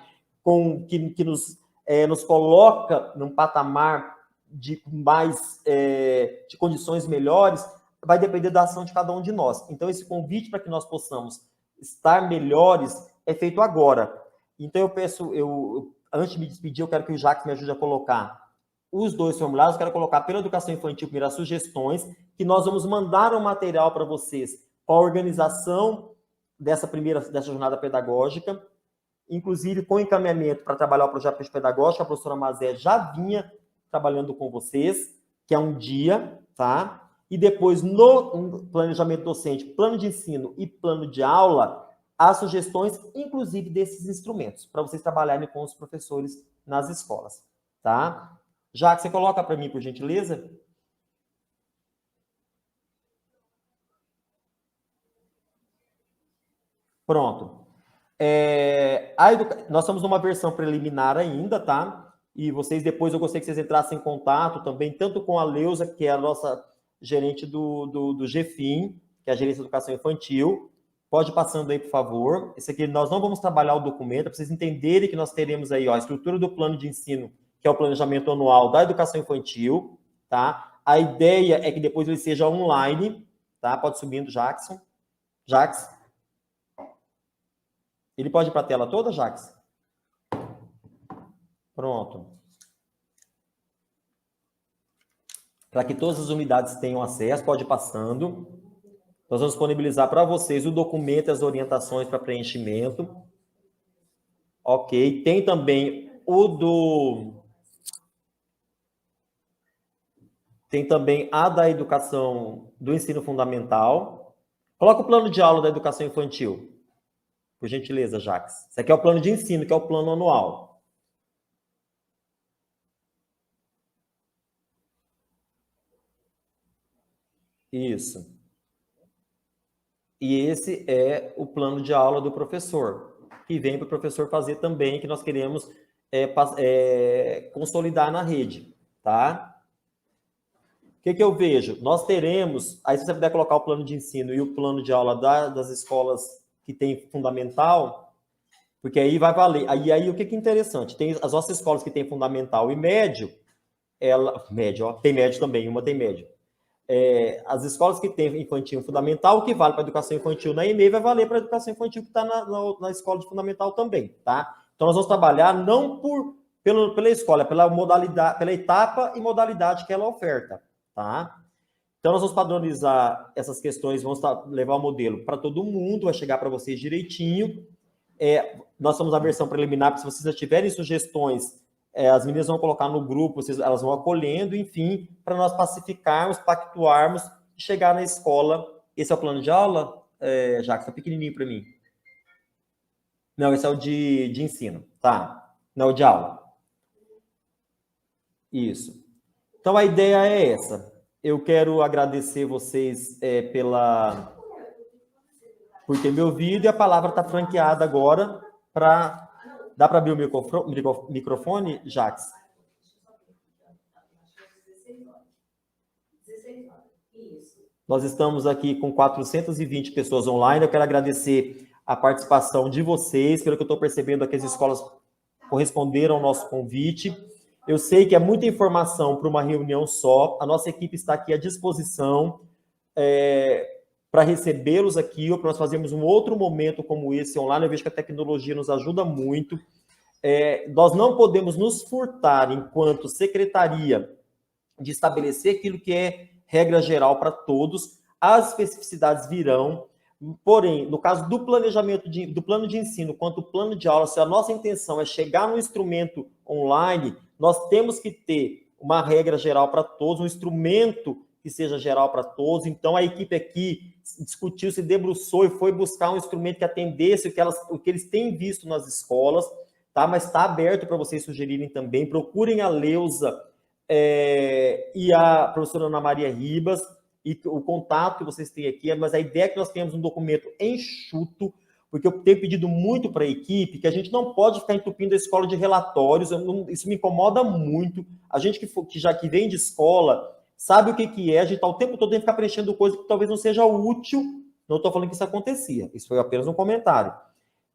que nos coloca num patamar de condições melhores, vai depender da ação de cada um de nós. Então, esse convite para que nós possamos estar melhores é feito agora. Então, eu peço, antes de me despedir, eu quero que o Jacques me ajude a colocar os 2 formulários. Eu quero colocar pela educação infantil, primeiro, as sugestões, que nós vamos mandar um material para vocês com a organização dessa jornada pedagógica, inclusive com encaminhamento para trabalhar o projeto pedagógico. A professora Mazé já vinha trabalhando com vocês, que é um dia, tá? E depois, no planejamento docente, plano de ensino e plano de aula, as sugestões, inclusive, desses instrumentos, para vocês trabalharem com os professores nas escolas, tá? Jacques, você coloca para mim, por gentileza? Pronto. Nós estamos numa versão preliminar ainda, tá? E vocês, depois, eu gostaria que vocês entrassem em contato também, tanto com a Leusa, que é a nossa gerente do GFIM, que é a Gerência de Educação Infantil. Pode ir passando aí, por favor. Esse aqui, nós não vamos trabalhar o documento, para vocês entenderem que nós teremos aí, ó, a estrutura do plano de ensino, que é o planejamento anual da educação infantil, tá? A ideia é que depois ele seja online, tá? Pode subindo, Jackson. Jacques. Ele pode ir para a tela toda, Jacques? Pronto. Para que todas as unidades tenham acesso, pode ir passando. Nós vamos disponibilizar para vocês o documento e as orientações para preenchimento. Ok. Tem também Tem também a da educação do ensino fundamental. Coloca o plano de aula da educação infantil. Por gentileza, Jax. Esse aqui é o plano de ensino, que é o plano anual. Isso. E esse é o plano de aula do professor, que vem para o professor fazer também, que nós queremos consolidar na rede, tá? O que eu vejo? Nós teremos, aí se você puder colocar o plano de ensino e o plano de aula das escolas que tem fundamental, porque aí vai valer. Aí o que é interessante? Tem as nossas escolas que tem fundamental e médio, tem médio também, uma tem médio. As escolas que tem infantil fundamental, o que vale para a educação infantil na EMEI vai valer para a educação infantil que está na escola de fundamental também, tá? Então, nós vamos trabalhar não pela escola, pela modalidade, pela etapa e modalidade que ela oferta, tá? Então, nós vamos padronizar essas questões, vamos levar o modelo para todo mundo, vai chegar para vocês direitinho. Nós estamos na versão preliminar, se vocês já tiverem sugestões, as meninas vão colocar no grupo, elas vão acolhendo, enfim, para nós pacificarmos, pactuarmos e chegar na escola. Esse é o plano de aula, Jacques? Está pequenininho para mim. Não, esse é o de ensino, tá? Não, o de aula. Isso. Então, a ideia é essa. Eu quero agradecer vocês por ter me ouvido, e a palavra está franqueada agora para... Dá para abrir o microfone, Jax? Nós estamos aqui com 420 pessoas online. Eu quero agradecer a participação de vocês. Pelo que eu estou percebendo, aqui as escolas corresponderam ao nosso convite. Eu sei que é muita informação para uma reunião só. A nossa equipe está aqui à disposição para recebê-los aqui, ou para nós fazermos um outro momento como esse online. Eu vejo que a tecnologia nos ajuda muito. Nós não podemos nos furtar, enquanto secretaria, de estabelecer aquilo que é regra geral para todos. As especificidades virão, porém, no caso do planejamento do plano de ensino quanto o plano de aula, se a nossa intenção é chegar no instrumento online, nós temos que ter uma regra geral para todos, um instrumento que seja geral para todos. Então, a equipe aqui discutiu, se debruçou e foi buscar um instrumento que atendesse o que eles têm visto nas escolas, tá? Mas está aberto para vocês sugerirem também. Procurem a Leusa e a professora Ana Maria Ribas, e o contato que vocês têm aqui, mas a ideia é que nós tenhamos um documento enxuto, porque eu tenho pedido muito para a equipe que a gente não pode ficar entupindo a escola de relatórios, isso me incomoda muito. A gente que vem de escola sabe o que é, a gente está o tempo todo tem que ficar preenchendo coisa que talvez não seja útil. Não estou falando que isso acontecia, isso foi apenas um comentário.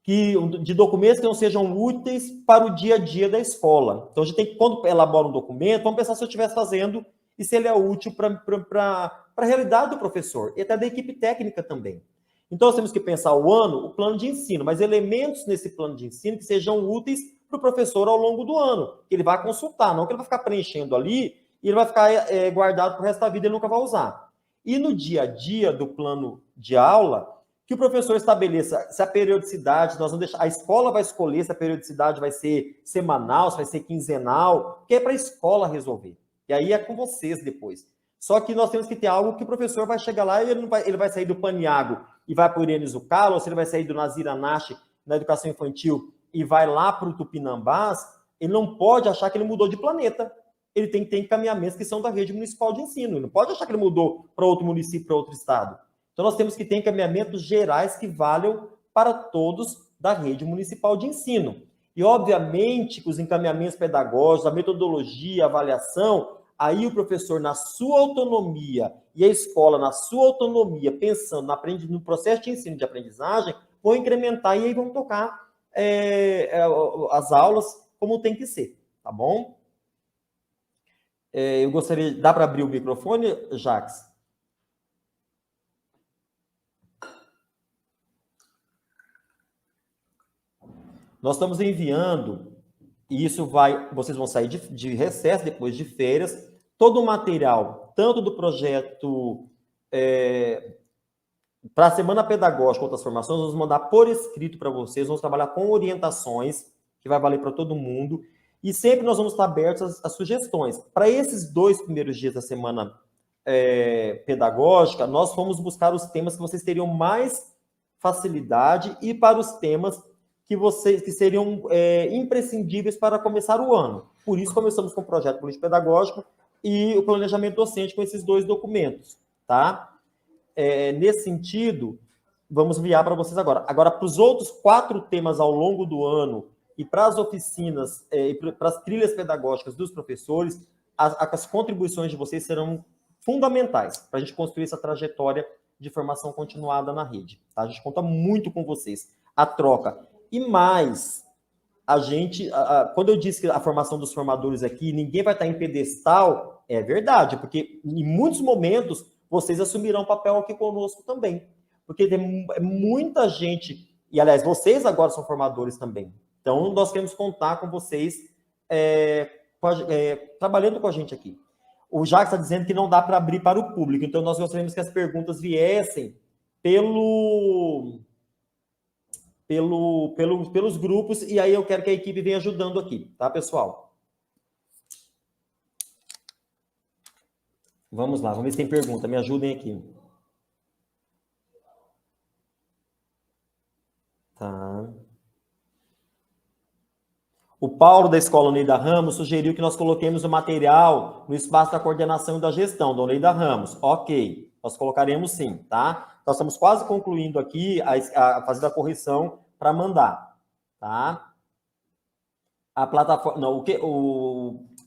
De documentos que não sejam úteis para o dia a dia da escola. Então, a gente tem que, quando elabora um documento, vamos pensar se eu estivesse fazendo e se ele é útil para a realidade do professor e até da equipe técnica também. Então, nós temos que pensar o plano de ensino, mas elementos nesse plano de ensino que sejam úteis para o professor ao longo do ano, que ele vai consultar, não que ele vai ficar preenchendo ali e ele vai ficar guardado para o resto da vida e ele nunca vai usar. E no dia a dia do plano de aula, que o professor estabeleça se a periodicidade, nós vamos deixar, a escola vai escolher se a periodicidade vai ser semanal, se vai ser quinzenal, que é para a escola resolver. E aí é com vocês depois. Só que nós temos que ter algo que o professor vai chegar lá e ele vai sair do Paniago e vai para o Irene Zucalo, ou se ele vai sair do Nazir Anache na educação infantil e vai lá para o Tupinambás, ele não pode achar que ele mudou de planeta. Ele tem que ter encaminhamentos que são da rede municipal de ensino. Ele não pode achar que ele mudou para outro município, para outro estado. Então, nós temos que ter encaminhamentos gerais que valham para todos da rede municipal de ensino. E, obviamente, que os encaminhamentos pedagógicos, a metodologia, a avaliação, aí o professor, na sua autonomia, e a escola, na sua autonomia, pensando no processo de ensino e de aprendizagem, vão incrementar e aí vão tocar as aulas como tem que ser, tá bom? Eu gostaria... Dá para abrir o microfone, Jax? Nós estamos enviando, e vocês vão sair de recesso depois de férias, todo o material, tanto do projeto para a Semana Pedagógica ou Transformações, nós vamos mandar por escrito para vocês, vamos trabalhar com orientações, que vai valer para todo mundo. E sempre nós vamos estar abertos às sugestões. Para esses 2 primeiros dias da semana pedagógica, nós fomos buscar os temas que vocês teriam mais facilidade e para os temas que seriam imprescindíveis para começar o ano. Por isso, começamos com o projeto político-pedagógico e o planejamento docente com esses 2 documentos, tá? Nesse sentido, vamos enviar para vocês agora. Agora, para os outros 4 temas ao longo do ano e para as oficinas, e para as trilhas pedagógicas dos professores, as contribuições de vocês serão fundamentais para a gente construir essa trajetória de formação continuada na rede. Tá? A gente conta muito com vocês. A troca. E mais, quando eu disse que a formação dos formadores aqui, ninguém vai estar em pedestal, é verdade, porque em muitos momentos vocês assumirão papel aqui conosco também. Porque tem muita gente, e aliás, vocês agora são formadores também. Então, nós queremos contar com vocês trabalhando com a gente aqui. O Jacques está dizendo que não dá para abrir para o público, então nós gostaríamos que as perguntas viessem pelos grupos, e aí eu quero que a equipe venha ajudando aqui, tá, pessoal? Vamos lá, vamos ver se tem pergunta, me ajudem aqui. Tá. O Paulo, da Escola Oneida Ramos, sugeriu que nós coloquemos o material no espaço da coordenação e da gestão, da Oneida Ramos. Ok, nós colocaremos sim, tá? Nós estamos quase concluindo aqui a fazendo a correção para mandar, tá? A plataforma... Não,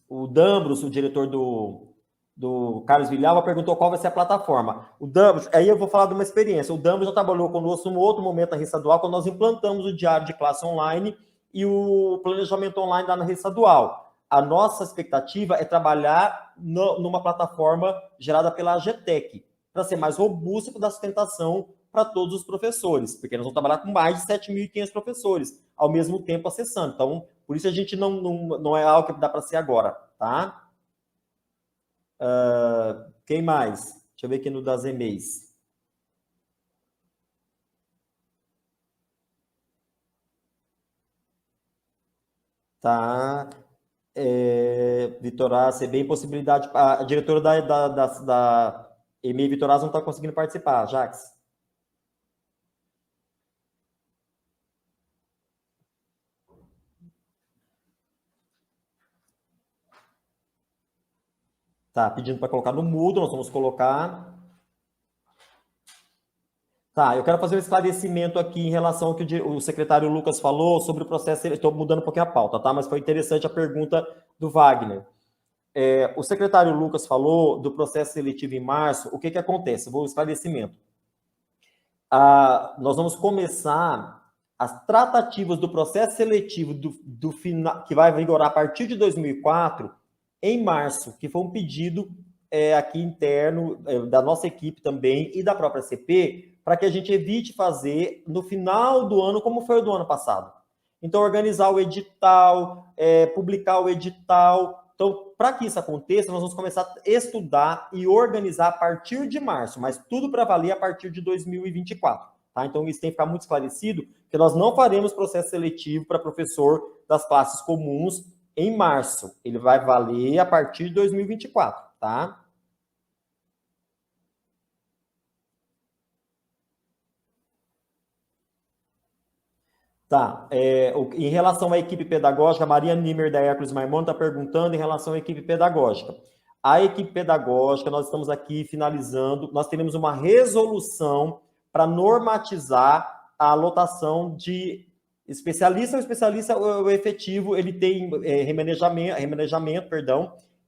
o Dambros, o diretor do Carlos Villalba, perguntou qual vai ser a plataforma. O Dambros, aí eu vou falar de uma experiência. O Dambros já trabalhou conosco num outro momento da rede estadual, quando nós implantamos o diário de classe online e o planejamento online lá na rede estadual. A nossa expectativa é trabalhar numa plataforma gerada pela AGTEC, para ser mais robusta e dar sustentação para todos os professores, porque nós vamos trabalhar com mais de 7.500 professores, ao mesmo tempo acessando. Então, por isso a gente não é algo que dá para ser agora, tá? Quem mais? Deixa eu ver aqui no das e-mails. Tá. Vitoraz, bem possibilidade. A diretora da EMEI Vitoraz não está conseguindo participar, Jacques. Tá, pedindo para colocar no mudo, nós vamos colocar. Tá, eu quero fazer um esclarecimento aqui em relação ao que o secretário Lucas falou sobre o processo. Estou mudando um pouquinho a pauta, tá? Mas foi interessante a pergunta do Wagner. O secretário Lucas falou do processo seletivo em março. O que acontece? Vou esclarecimento. Nós vamos começar as tratativas do processo seletivo do final, que vai vigorar a partir de 2004, em março, que foi um pedido aqui interno da nossa equipe também e da própria CP, para que a gente evite fazer no final do ano, como foi o do ano passado. Então, organizar o edital, publicar o edital. Então, para que isso aconteça, nós vamos começar a estudar e organizar a partir de março, mas tudo para valer a partir de 2024. Tá? Então, isso tem que ficar muito esclarecido, que nós não faremos processo seletivo para professor das classes comuns em março. Ele vai valer a partir de 2024, tá? Tá, em relação à equipe pedagógica, a Maria Nimer da Hércules Maimon está perguntando em relação à equipe pedagógica. A equipe pedagógica, nós estamos aqui finalizando, nós teremos uma resolução para normatizar a lotação de especialista. O especialista, o efetivo, ele tem remanejamento,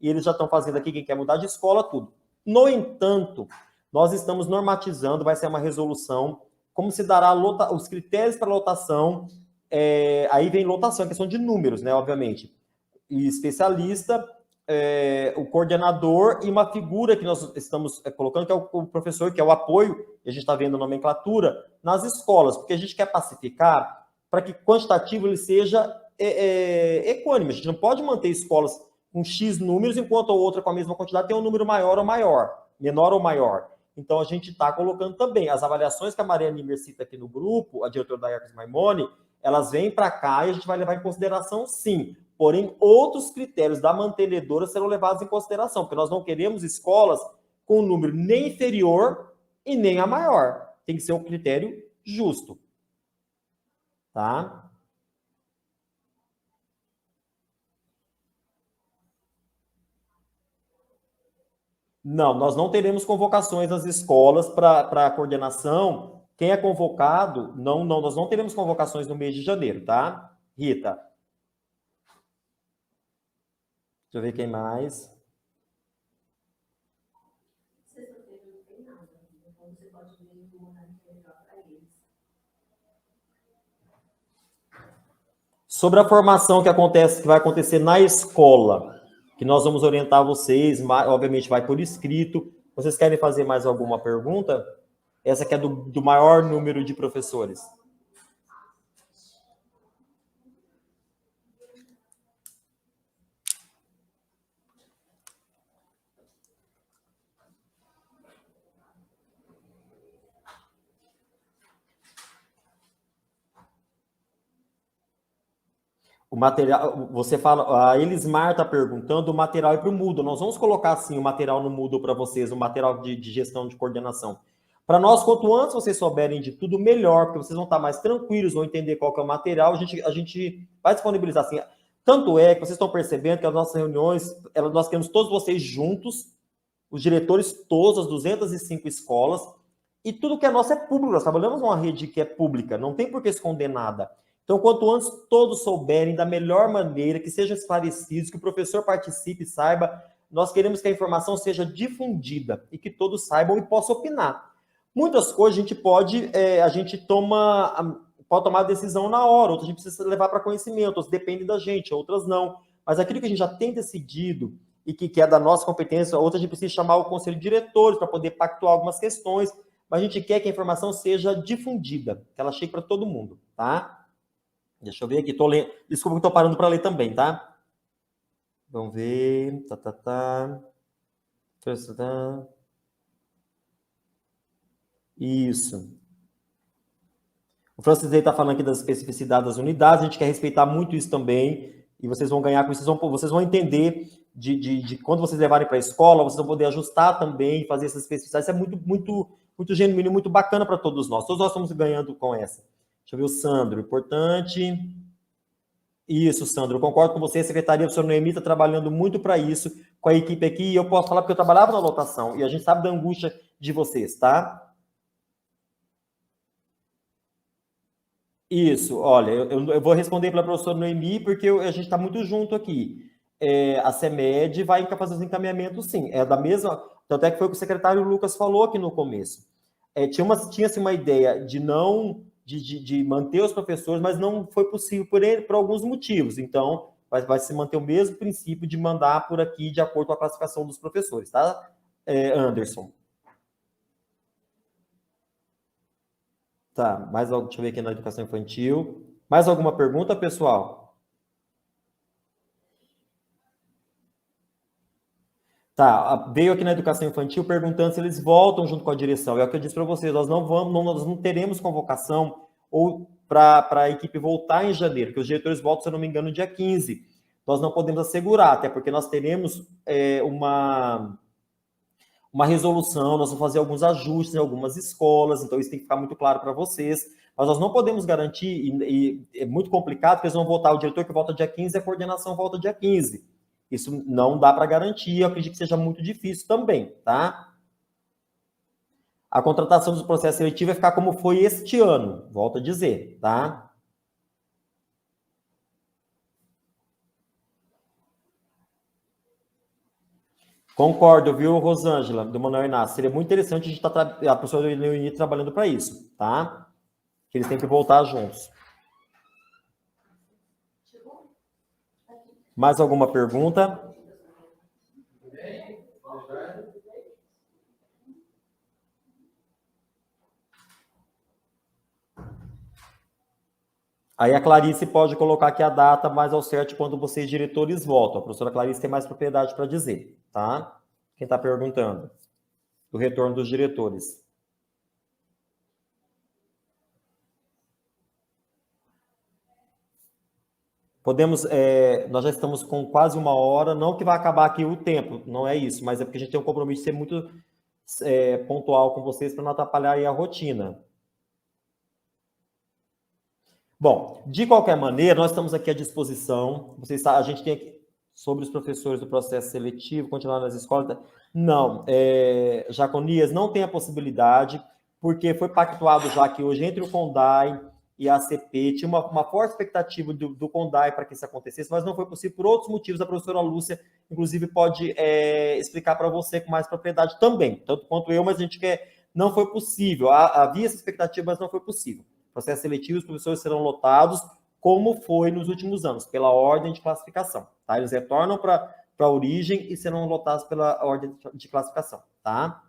e eles já estão fazendo aqui, quem quer mudar de escola, tudo. No entanto, nós estamos normatizando, vai ser uma resolução, como se dará os critérios para lotação, aí vem lotação, questão de números, né, obviamente. E especialista, o coordenador e uma figura que nós estamos colocando, que é o professor, que é o apoio, e a gente está vendo a nomenclatura, nas escolas, porque a gente quer pacificar para que quantitativo ele seja equânime. A gente não pode manter escolas com X números, enquanto a outra com a mesma quantidade tem um número maior ou maior, menor ou maior. Então, a gente está colocando também as avaliações que a Maria Nimer cita aqui no grupo, a diretora da Hércules Maimone, elas vêm para cá e a gente vai levar em consideração, sim. Porém, outros critérios da mantenedora serão levados em consideração, porque nós não queremos escolas com um número nem inferior e nem a maior. Tem que ser um critério justo. Tá? Não, nós não teremos convocações nas escolas para a coordenação. Quem é convocado, nós não teremos convocações no mês de janeiro, tá? Rita. Deixa eu ver quem mais. Sobre a formação que vai acontecer na escola, que nós vamos orientar vocês, obviamente vai por escrito. Vocês querem fazer mais alguma pergunta? Essa que é do maior número de professores. O material, você fala, a Elismar está perguntando o material para o Moodle. Nós vamos colocar, sim, o material no Moodle para vocês, o material de gestão de coordenação. Para nós, quanto antes vocês souberem de tudo, melhor, porque vocês vão estar mais tranquilos, vão entender qual que é o material, a gente vai disponibilizar, assim. Tanto é que vocês estão percebendo que as nossas reuniões, nós queremos todos vocês juntos, os diretores todos, as 205 escolas, e tudo que é nosso é público. Nós trabalhamos numa rede que é pública, não tem por que esconder nada. Então, quanto antes todos souberem da melhor maneira, que sejam esclarecidos, que o professor participe, saiba, nós queremos que a informação seja difundida e que todos saibam e possam opinar. Muitas coisas a gente pode tomar decisão na hora, outras a gente precisa levar para conhecimento, outras dependem da gente, outras não. Mas aquilo que a gente já tem decidido e que é da nossa competência, outras a gente precisa chamar o conselho de diretores para poder pactuar algumas questões, mas a gente quer que a informação seja difundida, que ela chegue para todo mundo, tá? Deixa eu ver aqui, desculpa que estou parando para ler também, tá? Vamos ver. Isso. O Francis está falando aqui das especificidades das unidades, a gente quer respeitar muito isso também, e vocês vão ganhar com isso, vocês vão entender de quando vocês levarem para a escola, vocês vão poder ajustar também, fazer essas especificidades. Isso é muito genuíno, muito bacana para todos nós. Todos nós estamos ganhando com essa. Deixa eu ver o Sandro, importante. Isso, Sandro, eu concordo com você, a Secretaria do Sr. Noemi está trabalhando muito para isso, com a equipe aqui, e eu posso falar porque eu trabalhava na lotação, e a gente sabe da angústia de vocês, tá? Isso, olha, eu vou responder para a professora Noemi, porque a gente está muito junto aqui. A CEMED vai fazer os encaminhamentos, sim, é da mesma, tanto é que foi o que o secretário Lucas falou aqui no começo. Tinha-se uma ideia de manter os professores, mas não foi possível por alguns motivos. Então, vai se manter o mesmo princípio de mandar por aqui de acordo com a classificação dos professores, tá, Anderson? Tá, deixa eu ver aqui na educação infantil. Mais alguma pergunta, pessoal? Tá, veio aqui na educação infantil perguntando se eles voltam junto com a direção. É o que eu disse para vocês, nós não teremos convocação ou para a equipe voltar em janeiro, que os diretores voltam, se eu não me engano, dia 15. Nós não podemos assegurar, até porque nós teremos uma resolução, nós vamos fazer alguns ajustes em algumas escolas, então isso tem que ficar muito claro para vocês, mas nós não podemos garantir, e é muito complicado, porque eles vão votar, o diretor que volta dia 15, a coordenação volta dia 15. Isso não dá para garantir, eu acredito que seja muito difícil também, tá? A contratação do processo seletivo vai ficar como foi este ano, volto a dizer, tá? Concordo, viu, Rosângela, do Manuel Inácio. Seria muito interessante a gente a professora Leoni trabalhando para isso, tá? Que eles têm que voltar juntos. Mais alguma pergunta? Aí a Clarice pode colocar aqui a data mais ao certo quando vocês, diretores, voltam. A professora Clarice tem mais propriedade para dizer, tá? Quem está perguntando? Do retorno dos diretores. Podemos, nós já estamos com quase 1 hora, não que vai acabar aqui o tempo, não é isso, mas é porque a gente tem um compromisso de ser muito pontual com vocês para não atrapalhar aí a rotina. Bom, de qualquer maneira, nós estamos aqui à disposição. A gente tem aqui sobre os professores do processo seletivo, continuar nas escolas. Não, Jaconias, não tem a possibilidade, porque foi pactuado já que hoje entre o CONDAI e a ACP, tinha uma forte expectativa do CONDAI para que isso acontecesse, mas não foi possível por outros motivos. A professora Lúcia, inclusive, pode explicar para você com mais propriedade também, tanto quanto eu, mas a gente não foi possível. Havia essa expectativa, mas não foi possível. Processo seletivo, os professores serão lotados, como foi nos últimos anos, pela ordem de classificação. Tá? Eles retornam para a origem e serão lotados pela ordem de classificação. Tá?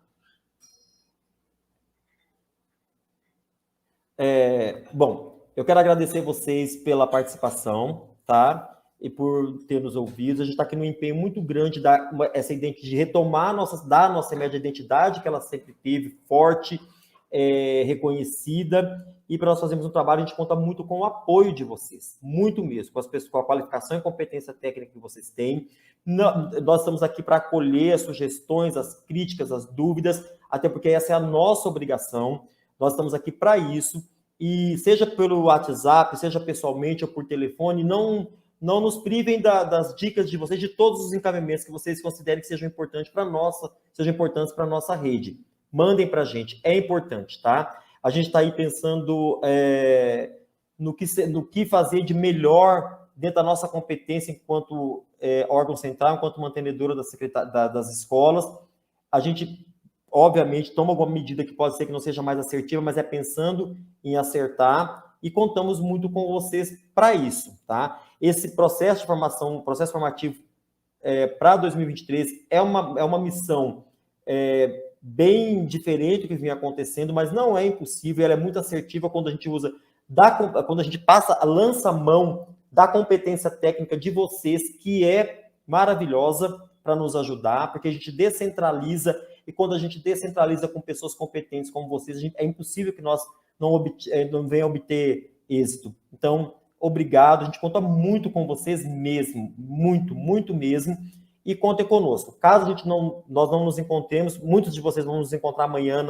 Bom, eu quero agradecer vocês pela participação, tá? E por ter nos ouvido. A gente está aqui num empenho muito grande de retomar a nossa média de identidade, que ela sempre teve, forte, reconhecida, e para nós fazermos um trabalho, a gente conta muito com o apoio de vocês, muito mesmo, com a qualificação e competência técnica que vocês têm. Nós estamos aqui para acolher as sugestões, as críticas, as dúvidas, até porque essa é a nossa obrigação. Nós estamos aqui para isso, e seja pelo WhatsApp, seja pessoalmente ou por telefone, não nos privem das dicas de vocês, de todos os encaminhamentos que vocês considerem que sejam importantes para a nossa rede. Mandem para a gente, é importante, tá? A gente está aí pensando no que fazer de melhor dentro da nossa competência enquanto órgão central, enquanto mantenedora das escolas. A gente, obviamente, toma alguma medida que pode ser que não seja mais assertiva, mas é pensando em acertar, e contamos muito com vocês para isso, tá? Esse processo de formação, processo formativo para 2023 é uma missão bem diferente do que vinha acontecendo, mas não é impossível, ela é muito assertiva quando a gente quando a gente lança a mão da competência técnica de vocês, que é maravilhosa para nos ajudar, porque a gente descentraliza, e quando a gente descentraliza com pessoas competentes como vocês, é impossível que nós não venha obter êxito. Então, obrigado, a gente conta muito com vocês mesmo, muito, muito mesmo, e contem conosco. Caso nós não nos encontremos, muitos de vocês vão nos encontrar amanhã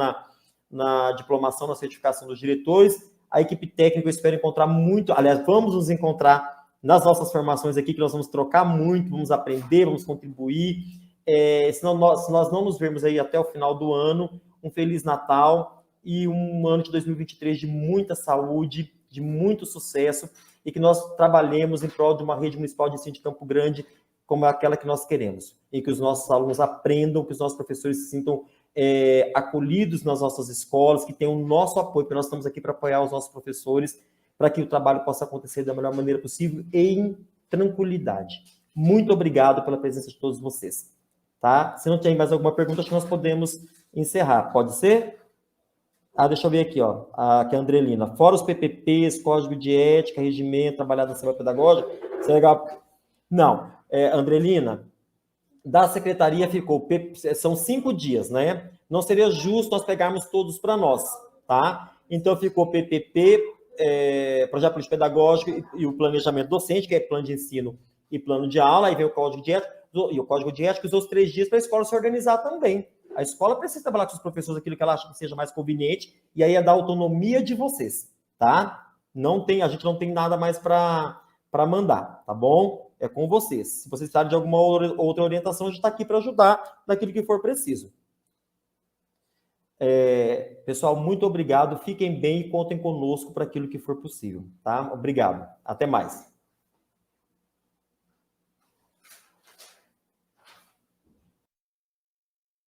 na diplomação, na certificação dos diretores, a equipe técnica eu espero encontrar muito, aliás, vamos nos encontrar nas nossas formações aqui, que nós vamos trocar muito, vamos aprender, vamos contribuir. Se nós não nos vermos aí até o final do ano, um Feliz Natal e um ano de 2023 de muita saúde, de muito sucesso, e que nós trabalhemos em prol de uma rede municipal de ensino de Campo Grande como aquela que nós queremos, e que os nossos alunos aprendam, que os nossos professores se sintam acolhidos nas nossas escolas, que tenham o nosso apoio, porque nós estamos aqui para apoiar os nossos professores, para que o trabalho possa acontecer da melhor maneira possível e em tranquilidade. Muito obrigado pela presença de todos vocês. Tá? Se não tem mais alguma pergunta, acho que nós podemos encerrar. Pode ser? Deixa eu ver aqui, ó. Aqui é a Andrelina. Fora os PPPs, código de ética, regimento, trabalhado na semana pedagógica, isso é legal. Não, Andrelina, da secretaria são 5 dias, né? Não seria justo nós pegarmos todos para nós, tá? Então ficou PPP, projeto político pedagógico e o planejamento docente, que é plano de ensino e plano de aula, aí vem o código de ética, e o código de ética, os outros 3 dias para a escola se organizar também. A escola precisa trabalhar com os professores aquilo que ela acha que seja mais conveniente, e aí é da autonomia de vocês, tá? A gente não tem nada mais para mandar, tá bom? É com vocês. Se vocês precisarem de alguma outra orientação, a gente está aqui para ajudar naquilo que for preciso. Pessoal, muito obrigado. Fiquem bem e contem conosco para aquilo que for possível, tá? Obrigado. Até mais.